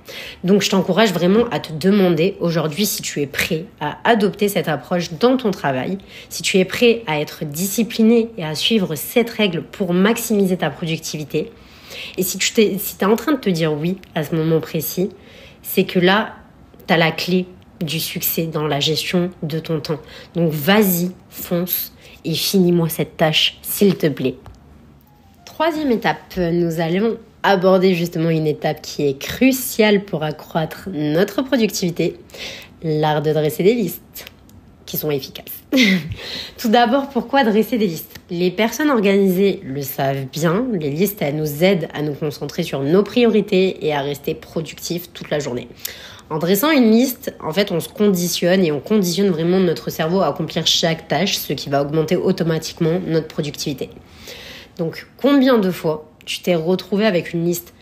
Donc, je t'encourage vraiment à te demander aujourd'hui si tu es prêt à adopter cette approche dans ton travail, si tu es prêt à être discipliné et à suivre cette règle pour maximiser ta productivité. Et si tu es en train de te dire oui à ce moment précis, c'est que là, tu as la clé du succès dans la gestion de ton temps. Donc, vas-y, fonce et finis-moi cette tâche, s'il te plaît. Troisième étape, nous allons aborder justement une étape qui est cruciale pour accroître notre productivité, l'art de dresser des listes qui sont efficaces. Tout d'abord, pourquoi dresser des listes ? Les personnes organisées le savent bien, les listes, elles nous aident à nous concentrer sur nos priorités et à rester productifs toute la journée. En dressant une liste, en fait, on se conditionne et on conditionne vraiment notre cerveau à accomplir chaque tâche, ce qui va augmenter automatiquement notre productivité. Donc, combien de fois tu t'es retrouvé avec une liste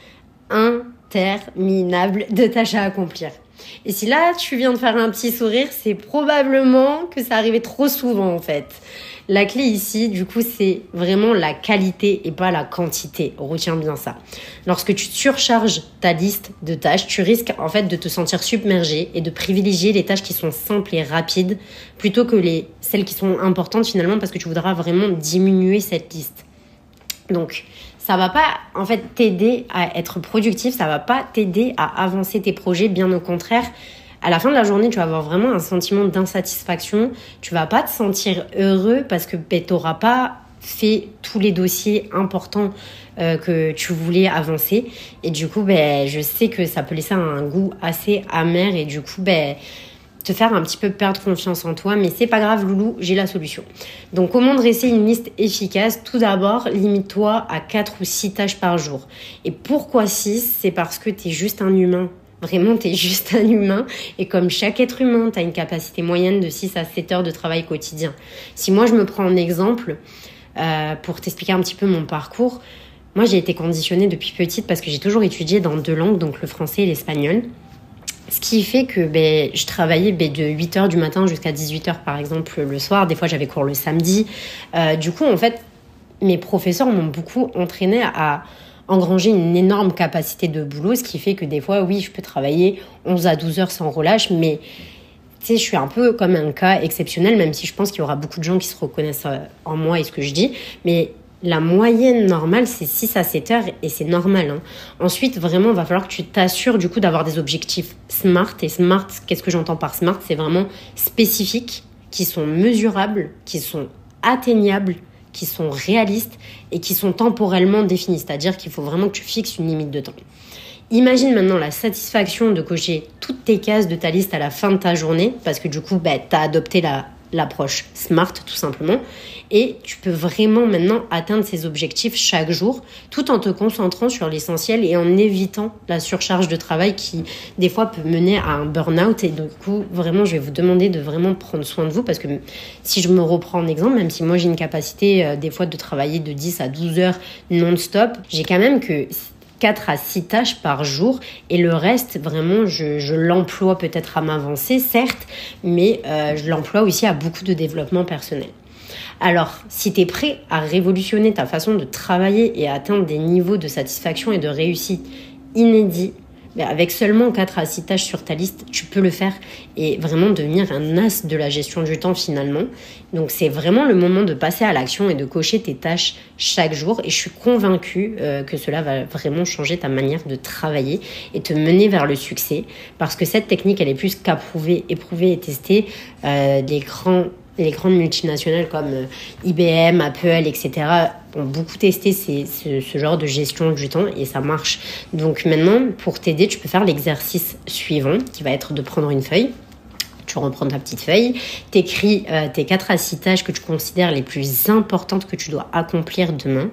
interminable de tâches à accomplir? Et si là, tu viens de faire un petit sourire, c'est probablement que ça arrivait trop souvent en fait. La clé ici, du coup, c'est vraiment la qualité et pas la quantité. Retiens bien ça. Lorsque tu surcharges ta liste de tâches, tu risques en fait de te sentir submergé et de privilégier les tâches qui sont simples et rapides plutôt que celles qui sont importantes finalement parce que tu voudras vraiment diminuer cette liste. Donc, ça va pas en fait t'aider à être productif, ça va pas t'aider à avancer tes projets, bien au contraire. À la fin de la journée, tu vas avoir vraiment un sentiment d'insatisfaction, tu vas pas te sentir heureux parce que t'auras pas fait tous les dossiers importants que tu voulais avancer et du coup je sais que ça peut laisser un goût assez amer et du coup te faire un petit peu perdre confiance en toi, mais c'est pas grave loulou, j'ai la solution. Donc comment dresser une liste efficace ? Tout d'abord, limite-toi à 4 ou 6 tâches par jour. Et pourquoi 6 ? C'est parce que t'es juste un humain. Vraiment, t'es juste un humain. Et comme chaque être humain, t'as une capacité moyenne de 6 à 7 heures de travail quotidien. Si moi je me prends en exemple, pour t'expliquer un petit peu mon parcours, moi j'ai été conditionnée depuis petite parce que j'ai toujours étudié dans 2 langues, donc le français et l'espagnol. Ce qui fait que je travaillais de 8h du matin jusqu'à 18h par exemple le soir. Des fois, j'avais cours le samedi. Du coup, en fait, mes professeurs m'ont beaucoup entraîné à engranger une énorme capacité de boulot. Ce qui fait que des fois, oui, je peux travailler 11 à 12 heures sans relâche. Mais tu sais, je suis un peu comme un cas exceptionnel, même si je pense qu'il y aura beaucoup de gens qui se reconnaissent en moi et ce que je dis. Mais la moyenne normale, c'est 6 à 7 heures et c'est normal. Hein. Ensuite, vraiment, il va falloir que tu t'assures du coup d'avoir des objectifs SMART. Et SMART, qu'est-ce que j'entends par SMART ? C'est vraiment spécifiques, qui sont mesurables, qui sont atteignables, qui sont réalistes et qui sont temporellement définis. C'est-à-dire qu'il faut vraiment que tu fixes une limite de temps. Imagine maintenant la satisfaction de cocher toutes tes cases de ta liste à la fin de ta journée parce que du coup, tu as adopté l'approche SMART tout simplement. Et tu peux vraiment maintenant atteindre ces objectifs chaque jour tout en te concentrant sur l'essentiel et en évitant la surcharge de travail qui des fois peut mener à un burn-out. Et du coup, vraiment, je vais vous demander de vraiment prendre soin de vous parce que si je me reprends en exemple, même si moi j'ai une capacité des fois de travailler de 10 à 12 heures non-stop, j'ai quand même que 4 à 6 tâches par jour et le reste, vraiment, je l'emploie peut-être à m'avancer, certes, mais je l'emploie aussi à beaucoup de développement personnel. Alors, si tu es prêt à révolutionner ta façon de travailler et à atteindre des niveaux de satisfaction et de réussite inédits, avec seulement 4 à 6 tâches sur ta liste, tu peux le faire et vraiment devenir un as de la gestion du temps finalement. Donc c'est vraiment le moment de passer à l'action et de cocher tes tâches chaque jour. Et je suis convaincue que cela va vraiment changer ta manière de travailler et te mener vers le succès. Parce que cette technique, elle est plus qu'approuvée, éprouvée et testée. Les grandes multinationales comme IBM, Apple, etc. ont beaucoup testé ce genre de gestion du temps et ça marche. Donc maintenant, pour t'aider, tu peux faire l'exercice suivant qui va être de prendre une feuille. Tu reprends ta petite feuille, t'écris tes 4 à 6 tâches que tu considères les plus importantes que tu dois accomplir demain.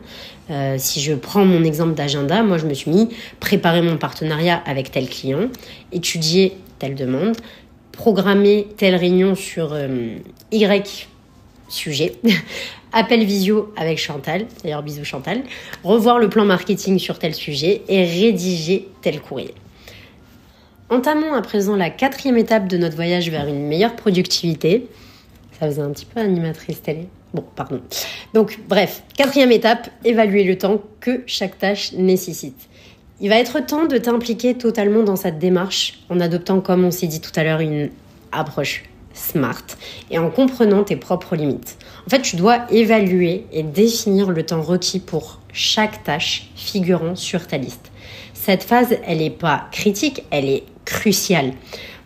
Si je prends mon exemple d'agenda, moi je me suis mis préparer mon partenariat avec tel client, étudier telle demande, programmer telle réunion sur Y sujet, appel visio avec Chantal, d'ailleurs bisous Chantal, revoir le plan marketing sur tel sujet et rédiger tel courrier. Entamons à présent la 4e étape de notre voyage vers une meilleure productivité. Ça faisait un petit peu animatrice télé. Bon, pardon. Donc, bref, 4e étape, évaluer le temps que chaque tâche nécessite. Il va être temps de t'impliquer totalement dans cette démarche en adoptant, comme on s'est dit tout à l'heure, une approche SMART et en comprenant tes propres limites. En fait, tu dois évaluer et définir le temps requis pour chaque tâche figurant sur ta liste. Cette phase, elle n'est pas critique, elle est cruciale.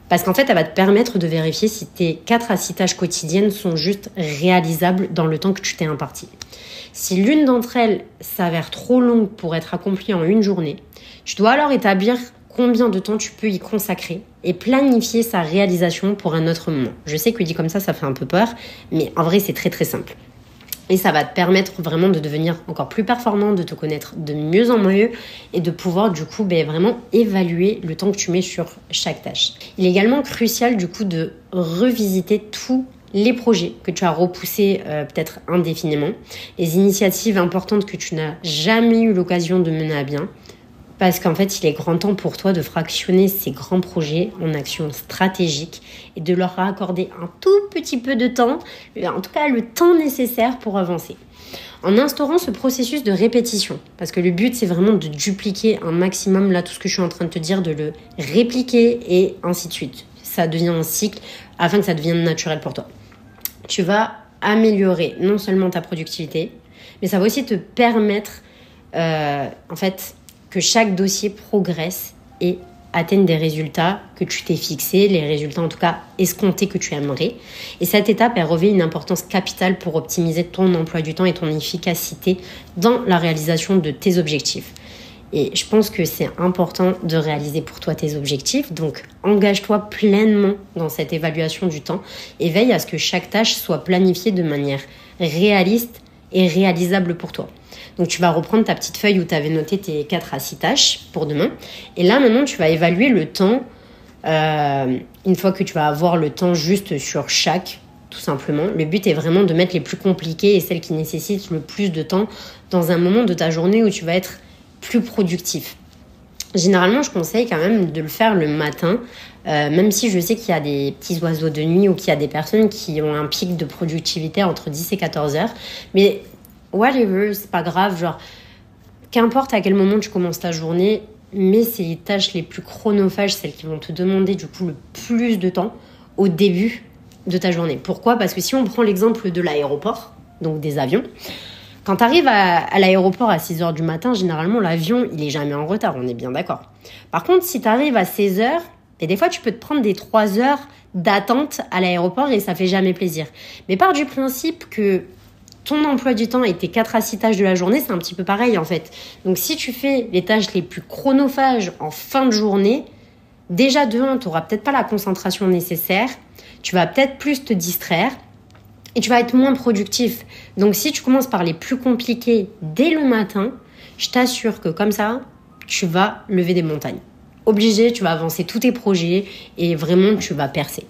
Parce qu'en fait, elle va te permettre de vérifier si tes 4 à 6 tâches quotidiennes sont juste réalisables dans le temps que tu t'es imparti. Si l'une d'entre elles s'avère trop longue pour être accomplie en une journée, tu dois alors établir combien de temps tu peux y consacrer et planifier sa réalisation pour un autre moment. Je sais que dit comme ça fait un peu peur, mais en vrai, c'est très très simple. Et ça va te permettre vraiment de devenir encore plus performant, de te connaître de mieux en mieux et de pouvoir du coup vraiment évaluer le temps que tu mets sur chaque tâche. Il est également crucial du coup de revisiter tous les projets que tu as repoussés peut-être indéfiniment, les initiatives importantes que tu n'as jamais eu l'occasion de mener à bien. Parce qu'en fait, il est grand temps pour toi de fractionner ces grands projets en actions stratégiques et de leur accorder un tout petit peu de temps, en tout cas le temps nécessaire pour avancer. En instaurant ce processus de répétition, parce que le but, c'est vraiment de dupliquer un maximum, là, tout ce que je suis en train de te dire, de le répliquer et ainsi de suite. Ça devient un cycle afin que ça devienne naturel pour toi. Tu vas améliorer non seulement ta productivité, mais ça va aussi te permettre, que chaque dossier progresse et atteigne des résultats que tu t'es fixés, les résultats en tout cas escomptés que tu aimerais. Et cette étape, elle revêt une importance capitale pour optimiser ton emploi du temps et ton efficacité dans la réalisation de tes objectifs. Et je pense que c'est important de réaliser pour toi tes objectifs. Donc, engage-toi pleinement dans cette évaluation du temps et veille à ce que chaque tâche soit planifiée de manière réaliste et réalisable pour toi. Donc, tu vas reprendre ta petite feuille où tu avais noté tes 4 à 6 tâches pour demain. Et là, maintenant, tu vas évaluer le temps. Une fois que tu vas avoir le temps juste sur chaque, tout simplement. Le but est vraiment de mettre les plus compliquées et celles qui nécessitent le plus de temps dans un moment de ta journée où tu vas être plus productif. Généralement, je conseille quand même de le faire le matin, même si je sais qu'il y a des petits oiseaux de nuit ou qu'il y a des personnes qui ont un pic de productivité entre 10 et 14 heures. Mais whatever, c'est pas grave, genre, qu'importe à quel moment tu commences ta journée, mais c'est les tâches les plus chronophages, celles qui vont te demander du coup le plus de temps au début de ta journée. Pourquoi ? Parce que si on prend l'exemple de l'aéroport, donc des avions, quand tu arrives à l'aéroport à 6h du matin, généralement l'avion, il est jamais en retard, on est bien d'accord. Par contre, si tu arrives à 16h, et des fois tu peux te prendre des 3 heures d'attente à l'aéroport et ça fait jamais plaisir. Mais pars du principe que ton emploi du temps et tes 4 à 6 tâches de la journée, c'est un petit peu pareil en fait. Donc si tu fais les tâches les plus chronophages en fin de journée, déjà de 1, tu n'auras peut-être pas la concentration nécessaire, tu vas peut-être plus te distraire et tu vas être moins productif. Donc si tu commences par les plus compliqués dès le matin, je t'assure que comme ça, tu vas lever des montagnes. Obligé, tu vas avancer tous tes projets et vraiment tu vas percer.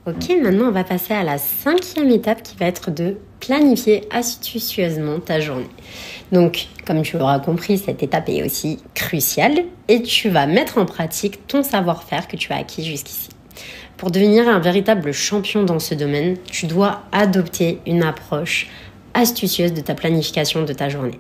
Ok, maintenant on va passer à la 5e étape qui va être de planifier astucieusement ta journée. Donc, comme tu l'auras compris, cette étape est aussi cruciale et tu vas mettre en pratique ton savoir-faire que tu as acquis jusqu'ici. Pour devenir un véritable champion dans ce domaine, tu dois adopter une approche astucieuse de ta planification de ta journée.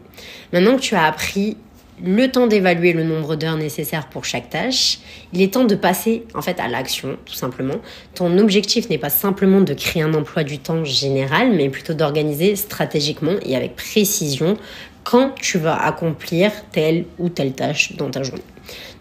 Maintenant que tu as appris le temps d'évaluer le nombre d'heures nécessaires pour chaque tâche, il est temps de passer en fait à l'action, tout simplement. Ton objectif n'est pas simplement de créer un emploi du temps général, mais plutôt d'organiser stratégiquement et avec précision quand tu vas accomplir telle ou telle tâche dans ta journée.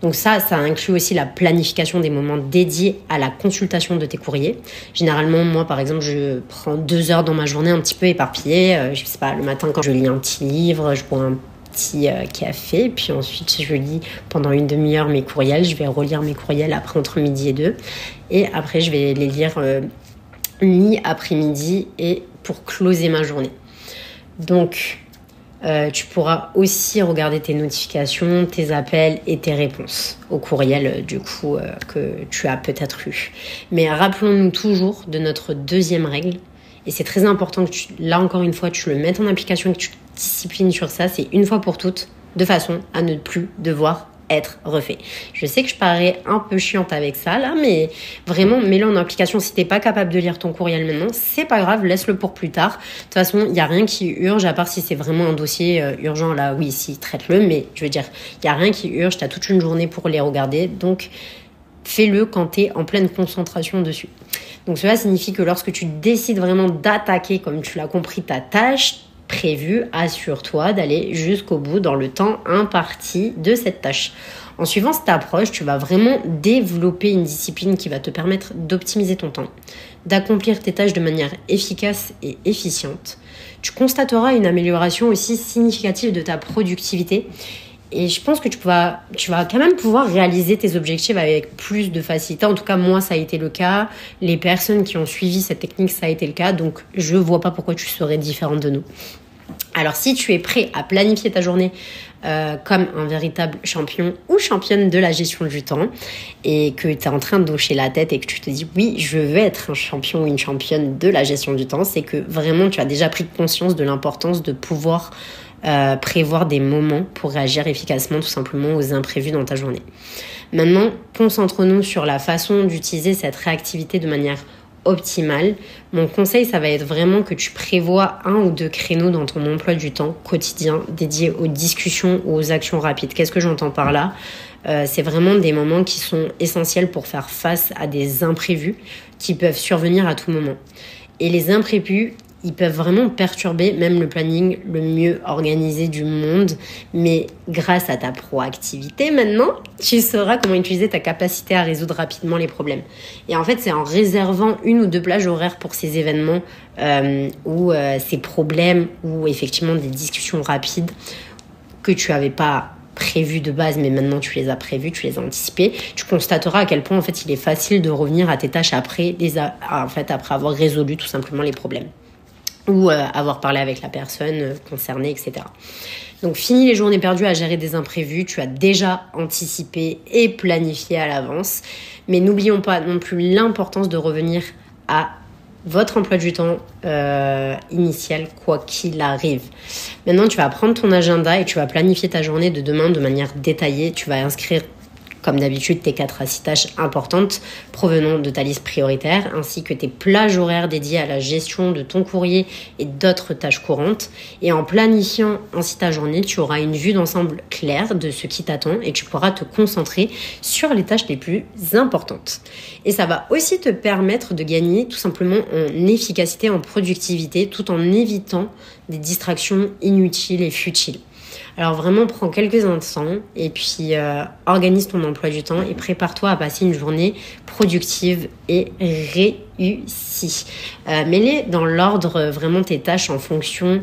Donc ça inclut aussi la planification des moments dédiés à la consultation de tes courriers. Généralement, moi, par exemple, je prends 2 heures dans ma journée un petit peu éparpillée. Je sais pas, le matin, quand je lis un petit livre, je bois un petit café, puis ensuite je lis pendant une demi-heure mes courriels. Je vais relire mes courriels après entre midi et 2. Et après, je vais les lire mi-après-midi et pour closer ma journée. Donc, tu pourras aussi regarder tes notifications, tes appels et tes réponses au courriel que tu as peut-être eu. Mais rappelons-nous toujours de notre 2e règle. Et c'est très important que là encore une fois, tu le mettes en application et que tu te disciplines sur ça. C'est une fois pour toutes, de façon à ne plus devoir être refait. Je sais que je parais un peu chiante avec ça là, mais vraiment mets-le en application. Si t'es pas capable de lire ton courriel maintenant, c'est pas grave, laisse-le pour plus tard. De toute façon, il y a rien qui urge, à part si c'est vraiment un dossier urgent là, oui, si, traite-le, mais je veux dire, il y a rien qui urge, t'as toute une journée pour les regarder, donc fais-le quand t'es en pleine concentration dessus. Donc cela signifie que lorsque tu décides vraiment d'attaquer, comme tu l'as compris, ta tâche prévue, assure-toi d'aller jusqu'au bout dans le temps imparti de cette tâche. En suivant cette approche, tu vas vraiment développer une discipline qui va te permettre d'optimiser ton temps, d'accomplir tes tâches de manière efficace et efficiente. Tu constateras une amélioration aussi significative de ta productivité. Et je pense que tu vas quand même pouvoir réaliser tes objectifs avec plus de facilité. En tout cas, moi, ça a été le cas. Les personnes qui ont suivi cette technique, ça a été le cas. Donc, je ne vois pas pourquoi tu serais différente de nous. Alors, si tu es prêt à planifier ta journée comme un véritable champion ou championne de la gestion du temps et que tu es en train de hocher la tête et que tu te dis « oui, je veux être un champion ou une championne de la gestion du temps », c'est que vraiment, tu as déjà pris conscience de l'importance de pouvoir prévoir des moments pour réagir efficacement tout simplement aux imprévus dans ta journée. Maintenant, concentrons-nous sur la façon d'utiliser cette réactivité de manière optimale. Mon conseil, ça va être vraiment que tu prévois 1 ou 2 créneaux dans ton emploi du temps quotidien dédiés aux discussions ou aux actions rapides. Qu'est-ce que j'entends par là ? C'est vraiment des moments qui sont essentiels pour faire face à des imprévus qui peuvent survenir à tout moment. Et les imprévus, ils peuvent vraiment perturber même le planning le mieux organisé du monde. Mais grâce à ta proactivité, maintenant, tu sauras comment utiliser ta capacité à résoudre rapidement les problèmes. Et en fait, c'est en réservant 1 ou 2 plages horaires pour ces événements ou ces problèmes ou effectivement des discussions rapides que tu n'avais pas prévues de base, mais maintenant tu les as prévues, tu les as anticipées, tu constateras à quel point en fait, il est facile de revenir à tes tâches après avoir résolu tout simplement les problèmes. Ou avoir parlé avec la personne concernée, etc. Donc, fini les journées perdues à gérer des imprévus. Tu as déjà anticipé et planifié à l'avance. Mais n'oublions pas non plus l'importance de revenir à votre emploi du temps initial, quoi qu'il arrive. Maintenant, tu vas prendre ton agenda et tu vas planifier ta journée de demain de manière détaillée. Tu vas inscrire comme d'habitude, tes 4 à 6 tâches importantes provenant de ta liste prioritaire, ainsi que tes plages horaires dédiées à la gestion de ton courrier et d'autres tâches courantes. Et en planifiant ainsi ta journée, tu auras une vue d'ensemble claire de ce qui t'attend et tu pourras te concentrer sur les tâches les plus importantes. Et ça va aussi te permettre de gagner tout simplement en efficacité, en productivité, tout en évitant des distractions inutiles et futiles. Alors vraiment, prends quelques instants et puis organise ton emploi du temps et prépare-toi à passer une journée productive et réussie. Mets-les dans l'ordre vraiment tes tâches en fonction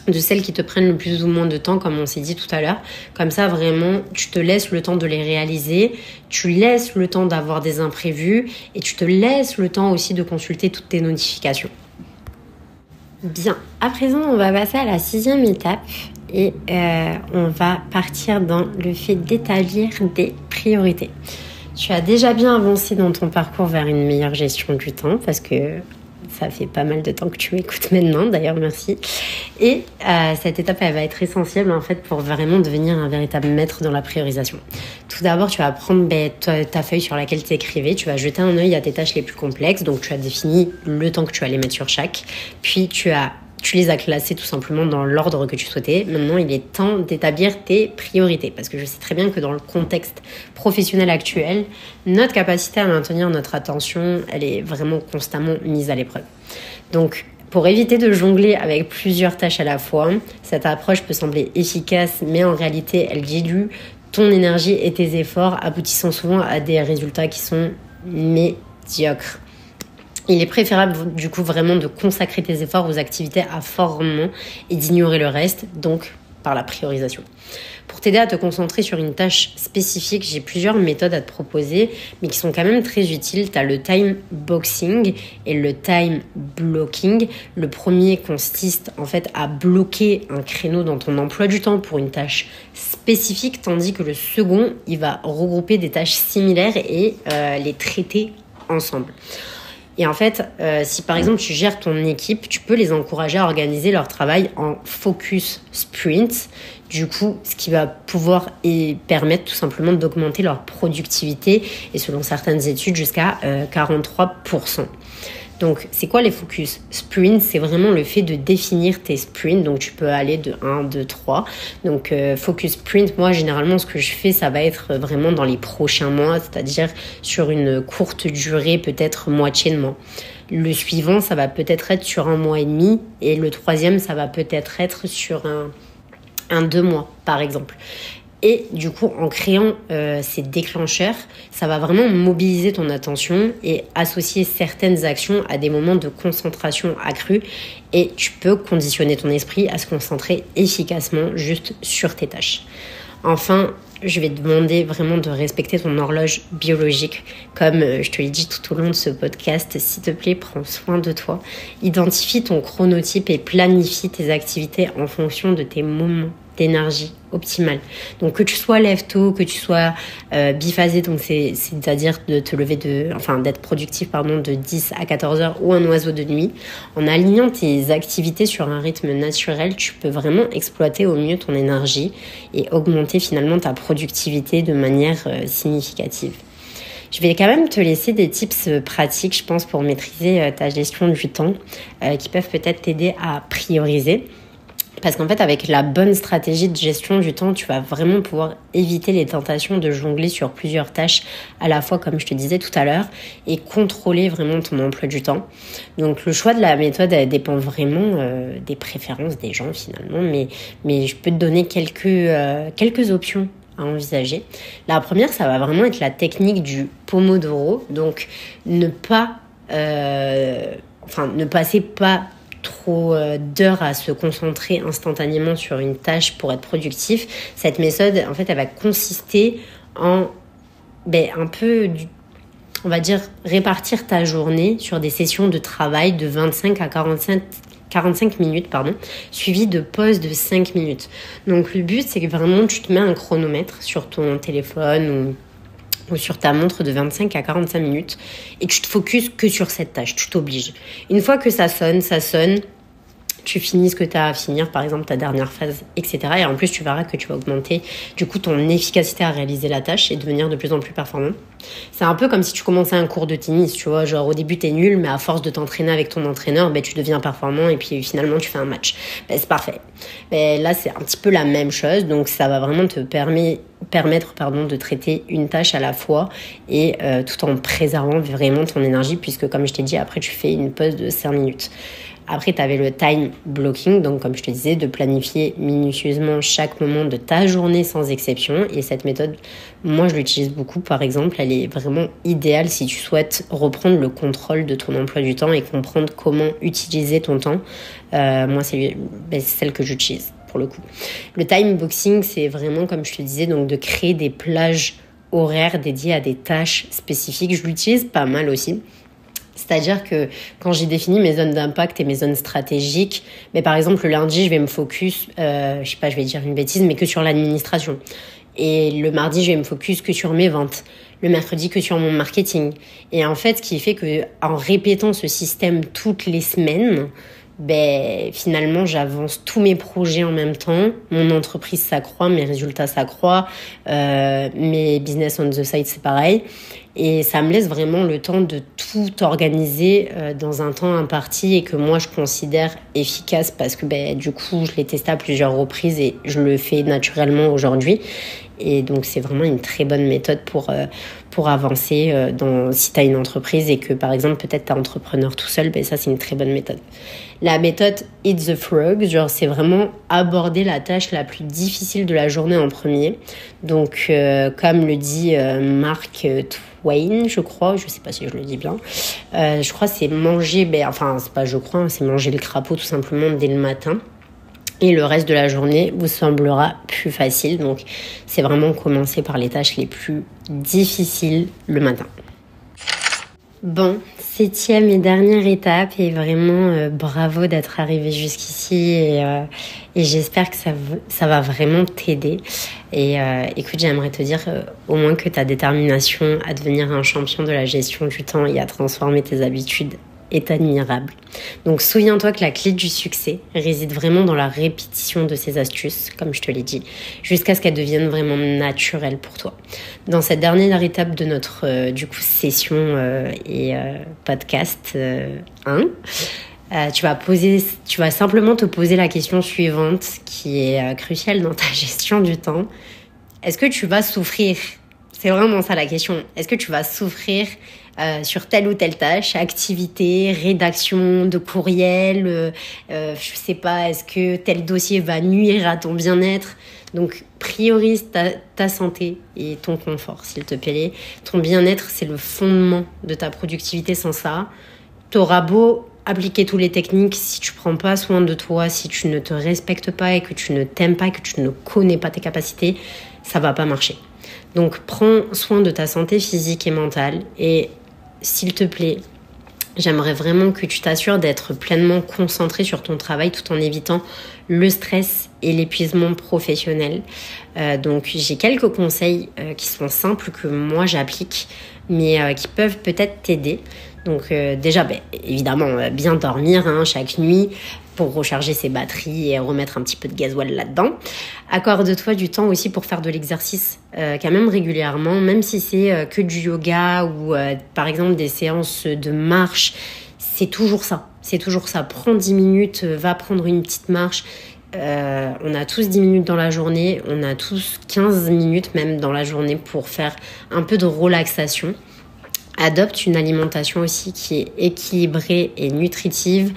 de celles qui te prennent le plus ou moins de temps, comme on s'est dit tout à l'heure. Comme ça, vraiment, tu te laisses le temps de les réaliser, tu laisses le temps d'avoir des imprévus et tu te laisses le temps aussi de consulter toutes tes notifications. Bien, à présent, on va passer à la 6e étape et on va partir dans le fait d'établir des priorités. Tu as déjà bien avancé dans ton parcours vers une meilleure gestion du temps parce que ça fait pas mal de temps que tu m'écoutes maintenant, d'ailleurs merci. Et cette étape, elle va être essentielle en fait pour vraiment devenir un véritable maître dans la priorisation. Tout d'abord, tu vas prendre ta feuille sur laquelle tu écrivais, tu vas jeter un œil à tes tâches les plus complexes, donc tu as défini le temps que tu allais mettre sur chaque, puis tu les as classés tout simplement dans l'ordre que tu souhaitais. Maintenant, il est temps d'établir tes priorités parce que je sais très bien que dans le contexte professionnel actuel, notre capacité à maintenir notre attention, elle est vraiment constamment mise à l'épreuve. Donc, pour éviter de jongler avec plusieurs tâches à la fois, cette approche peut sembler efficace, mais en réalité, elle dilue ton énergie et tes efforts, aboutissant souvent à des résultats qui sont médiocres. Il est préférable du coup vraiment de consacrer tes efforts aux activités à fort rendement et d'ignorer le reste, donc par la priorisation. Pour t'aider à te concentrer sur une tâche spécifique, j'ai plusieurs méthodes à te proposer, mais qui sont quand même très utiles. Tu as le time boxing et le time blocking. Le premier consiste en fait à bloquer un créneau dans ton emploi du temps pour une tâche spécifique, tandis que le second, il va regrouper des tâches similaires et les traiter ensemble. Et en fait, si par exemple tu gères ton équipe, tu peux les encourager à organiser leur travail en focus sprint. Du coup, ce qui va pouvoir permettre tout simplement d'augmenter leur productivité et selon certaines études jusqu'à 43%. Donc, c'est quoi les focus sprints? C'est vraiment le fait de définir tes sprints. Donc, tu peux aller de 1, 2, 3. Donc, focus sprint, moi, généralement, ce que je fais, ça va être vraiment dans les prochains mois, c'est-à-dire sur une courte durée, peut-être moitié de mois. Le suivant, ça va peut-être être sur 1 mois et demi. Et le troisième, ça va peut-être être sur un 2 mois, par exemple. Et du coup, en créant ces déclencheurs, ça va vraiment mobiliser ton attention et associer certaines actions à des moments de concentration accrue. Et tu peux conditionner ton esprit à se concentrer efficacement juste sur tes tâches. Enfin, je vais te demander vraiment de respecter ton horloge biologique. Comme je te l'ai dit tout au long de ce podcast, s'il te plaît, prends soin de toi. Identifie ton chronotype et planifie tes activités en fonction de tes moments d'énergie optimale. Donc que tu sois lève-tôt, que tu sois biphasé, donc c'est-à-dire de te lever d'être productif de 10 à 14 heures ou un oiseau de nuit. En alignant tes activités sur un rythme naturel, tu peux vraiment exploiter au mieux ton énergie et augmenter finalement ta productivité de manière significative. Je vais quand même te laisser des tips pratiques, je pense, pour maîtriser ta gestion du temps qui peuvent peut-être t'aider à prioriser. Parce qu'en fait, avec la bonne stratégie de gestion du temps, tu vas vraiment pouvoir éviter les tentations de jongler sur plusieurs tâches à la fois, comme je te disais tout à l'heure, et contrôler vraiment ton emploi du temps. Donc, le choix de la méthode elle dépend vraiment des préférences des gens finalement, mais je peux te donner quelques options à envisager. La première, ça va vraiment être la technique du Pomodoro. Donc, ne passer pas trop d'heures à se concentrer instantanément sur une tâche pour être productif. Cette méthode, en fait, elle va consister en on va dire, répartir ta journée sur des sessions de travail de 25 à 45 minutes, suivies de pauses de 5 minutes. Donc, le but, c'est que vraiment, tu te mets un chronomètre sur ton téléphone ou sur ta montre de 25 à 45 minutes et tu te focuses que sur cette tâche, tu t'obliges. Une fois que ça sonne, tu finis ce que tu as à finir, par exemple ta dernière phase, etc. Et en plus, tu verras que tu vas augmenter du coup ton efficacité à réaliser la tâche et devenir de plus en plus performant. C'est un peu comme si tu commençais un cours de tennis, tu vois, genre au début t'es nul, mais à force de t'entraîner avec ton entraîneur, tu deviens performant et puis finalement tu fais un match. C'est parfait. Là, c'est un petit peu la même chose, donc ça va vraiment te permettre de traiter une tâche à la fois et tout en préservant vraiment ton énergie, puisque comme je t'ai dit, après tu fais une pause de 5 minutes. Après, tu avais le time blocking, donc comme je te disais, de planifier minutieusement chaque moment de ta journée sans exception. Et cette méthode, moi, je l'utilise beaucoup. Par exemple, elle est vraiment idéale si tu souhaites reprendre le contrôle de ton emploi du temps et comprendre comment utiliser ton temps. Moi, c'est celle que j'utilise pour le coup. Le time boxing, c'est vraiment, comme je te disais, donc de créer des plages horaires dédiées à des tâches spécifiques. Je l'utilise pas mal aussi. C'est-à-dire que quand j'ai défini mes zones d'impact et mes zones stratégiques, mais par exemple le lundi, je vais me focus, je sais pas, je vais dire une bêtise, mais que sur l'administration. Et le mardi, je vais me focus que sur mes ventes. Le mercredi, que sur mon marketing. Et en fait, ce qui fait que en répétant ce système toutes les semaines, finalement, j'avance tous mes projets en même temps. Mon entreprise s'accroît, mes résultats s'accroît, mes business on the side, c'est pareil. Et ça me laisse vraiment le temps de tout organiser dans un temps imparti et que moi, je considère efficace parce que du coup, je l'ai testé à plusieurs reprises et je le fais naturellement aujourd'hui. Et donc, c'est vraiment une très bonne méthode pour avancer si tu as une entreprise et que, par exemple, peut-être tu es entrepreneur tout seul, ça, c'est une très bonne méthode. La méthode Eat the Frog, c'est vraiment aborder la tâche la plus difficile de la journée en premier. Donc, comme le dit Mark Twain, je crois, je sais pas si je le dis bien, je crois c'est manger, c'est manger le crapaud tout simplement dès le matin. Et le reste de la journée vous semblera plus facile. Donc, c'est vraiment commencer par les tâches les plus difficiles le matin. Bon, 7e et dernière étape, et vraiment bravo d'être arrivé jusqu'ici et j'espère que ça va vraiment t'aider. Et écoute, j'aimerais te dire au moins que ta détermination à devenir un champion de la gestion du temps et à transformer tes habitudes est admirable. Donc souviens-toi que la clé du succès réside vraiment dans la répétition de ces astuces, comme je te l'ai dit, jusqu'à ce qu'elles deviennent vraiment naturelles pour toi. Dans cette dernière étape de notre session et podcast 1, tu vas simplement te poser la question suivante qui est cruciale dans ta gestion du temps. Est-ce que tu vas souffrir ? C'est vraiment ça la question. Est-ce que tu vas souffrir sur telle ou telle tâche, activité, rédaction de courriel, je sais pas, est-ce que tel dossier va nuire à ton bien-être ? Donc, priorise ta santé et ton confort, s'il te plaît. Ton bien-être, c'est le fondement de ta productivité. Sans ça, t'auras beau appliquer toutes les techniques, si tu prends pas soin de toi, si tu ne te respectes pas et que tu ne t'aimes pas, que tu ne connais pas tes capacités, ça va pas marcher. Donc, prends soin de ta santé physique et mentale et s'il te plaît, j'aimerais vraiment que tu t'assures d'être pleinement concentré sur ton travail tout en évitant le stress et l'épuisement professionnel. Donc, j'ai quelques conseils qui sont simples que moi j'applique, mais qui peuvent peut-être t'aider. Donc déjà, évidemment, bien dormir chaque nuit pour recharger ses batteries et remettre un petit peu de gasoil là-dedans. Accorde-toi du temps aussi pour faire de l'exercice quand même régulièrement, même si c'est que du yoga ou par exemple des séances de marche. C'est toujours ça. Prends 10 minutes, va prendre une petite marche. On a tous 10 minutes dans la journée, on a tous 15 minutes même dans la journée pour faire un peu de relaxation. Adopte une alimentation aussi qui est équilibrée et nutritive.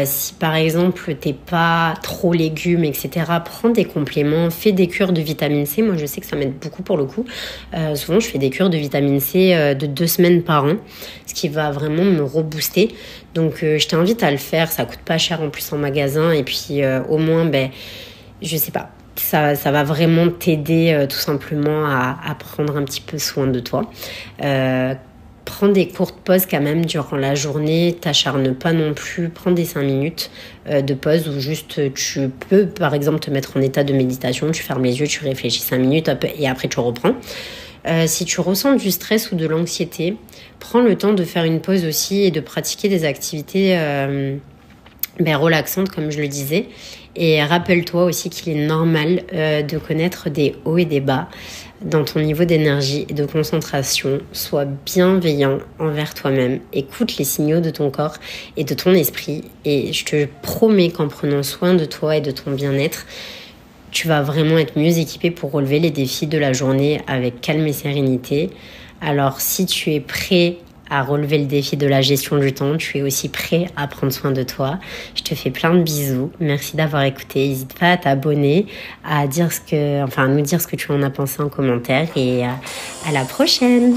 Si par exemple t'es pas trop légumes, etc., prends des compléments, fais des cures de vitamine C. Moi je sais que ça m'aide beaucoup pour le coup. Souvent je fais des cures de vitamine C de 2 semaines par an, ce qui va vraiment me rebooster. Donc je t'invite à le faire, ça coûte pas cher en plus en magasin et puis au moins je sais pas. Ça va vraiment t'aider tout simplement à prendre un petit peu soin de toi. Prends des courtes pauses quand même durant la journée, t'acharne pas non plus, prends des 5 minutes de pause où juste tu peux par exemple te mettre en état de méditation, tu fermes les yeux, tu réfléchis 5 minutes et après tu reprends. Si tu ressens du stress ou de l'anxiété, prends le temps de faire une pause aussi et de pratiquer des activités relaxantes comme je le disais. Et rappelle-toi aussi qu'il est normal de connaître des hauts et des bas dans ton niveau d'énergie et de concentration. Sois bienveillant envers toi-même. Écoute les signaux de ton corps et de ton esprit. Et je te promets qu'en prenant soin de toi et de ton bien-être, tu vas vraiment être mieux équipé pour relever les défis de la journée avec calme et sérénité. Alors, si tu es prêt à relever le défi de la gestion du temps. Tu es aussi prêt à prendre soin de toi. Je te fais plein de bisous. Merci d'avoir écouté. N'hésite pas à t'abonner, à nous dire ce que tu en as pensé en commentaire et à la prochaine.